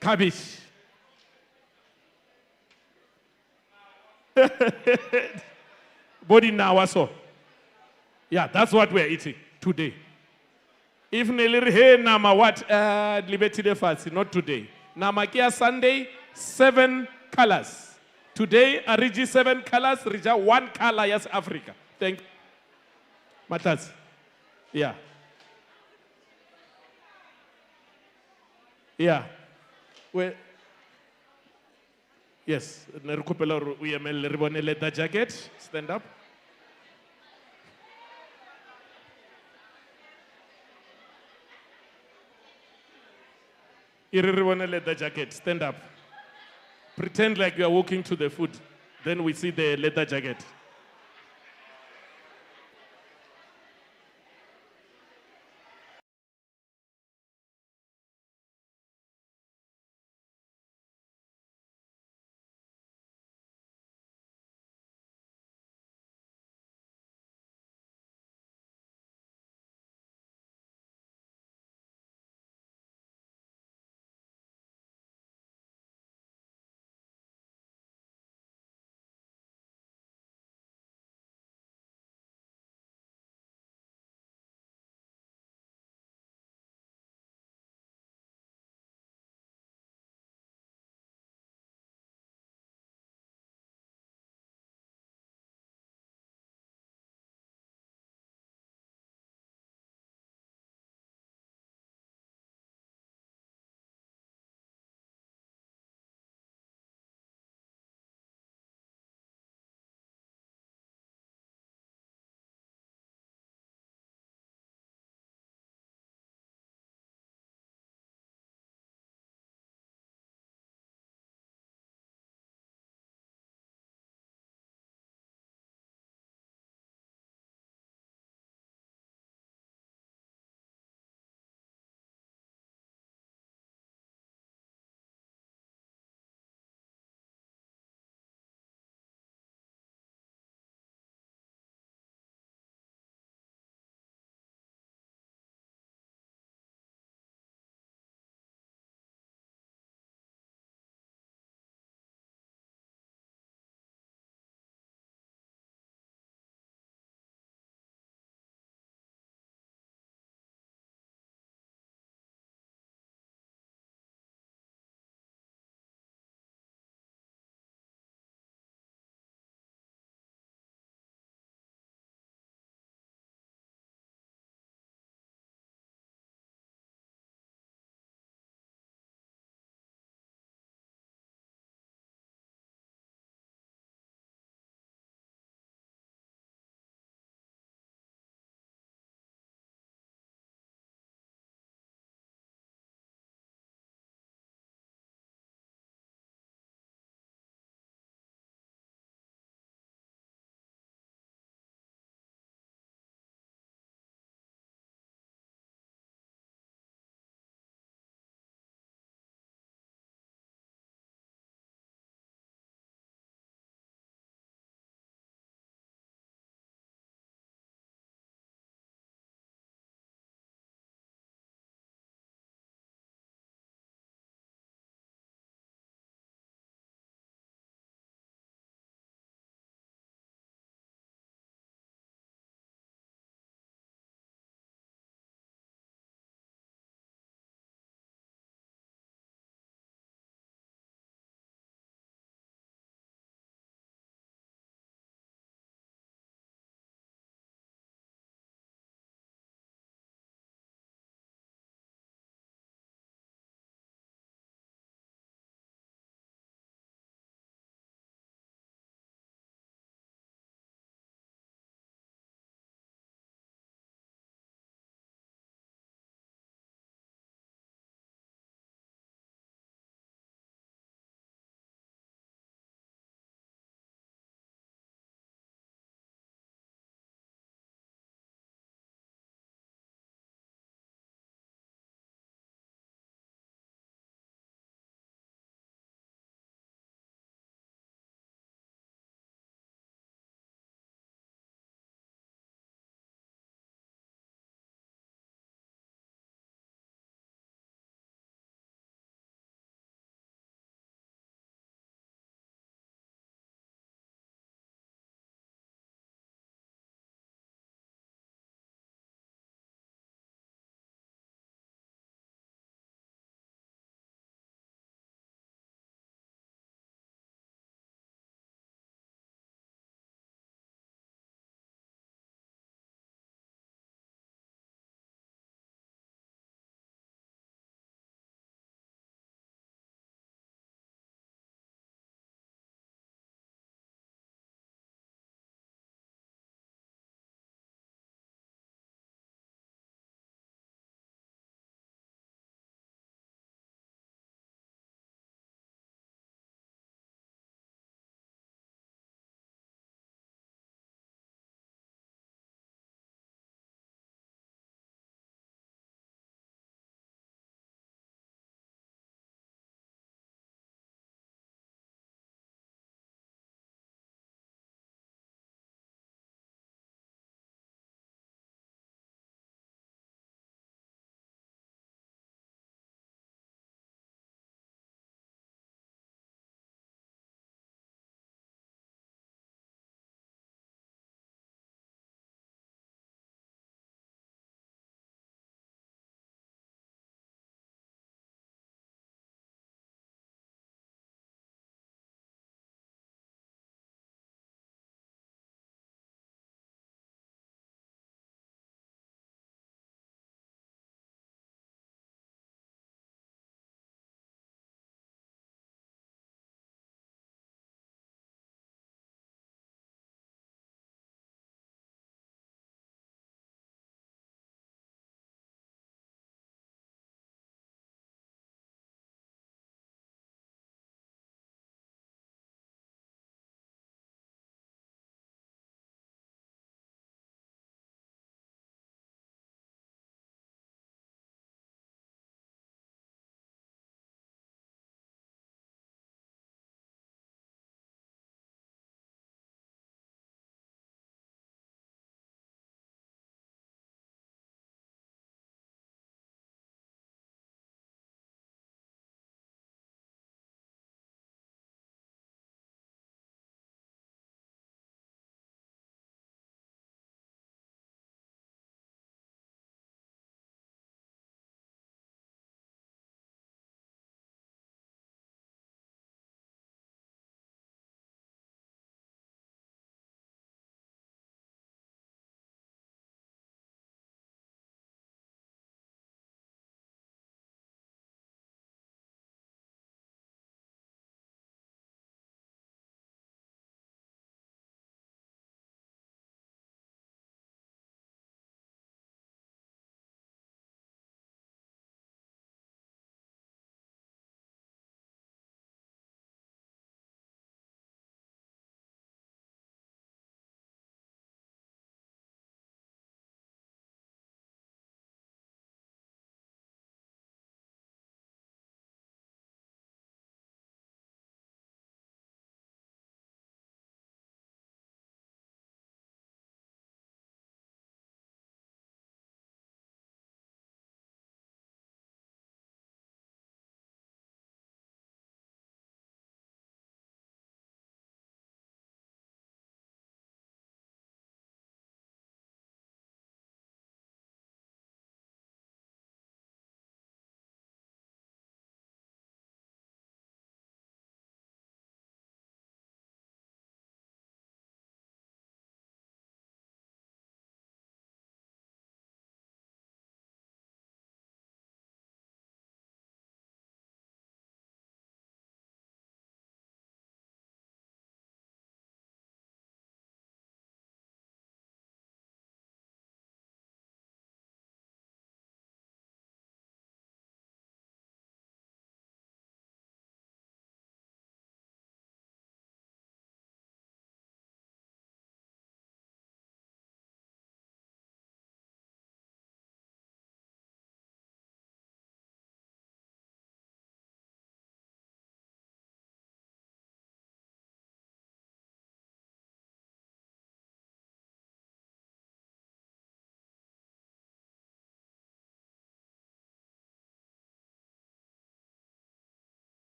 Cabbage. Body now so. Yeah, that's what we're eating today. If Nelir he nama what liberty the fast, not today. Namakia Sunday, 7 colors. Today, Ariji 7 colors, Rija 1 color, yes, Africa. Thank you. Matas. Yeah. Yeah. Well, yes. Nerukupelo UML Ribonele da jacket. Stand up. Irribone leather jacket. Stand up. Pretend like you are walking to the food. Then we see the leather jacket.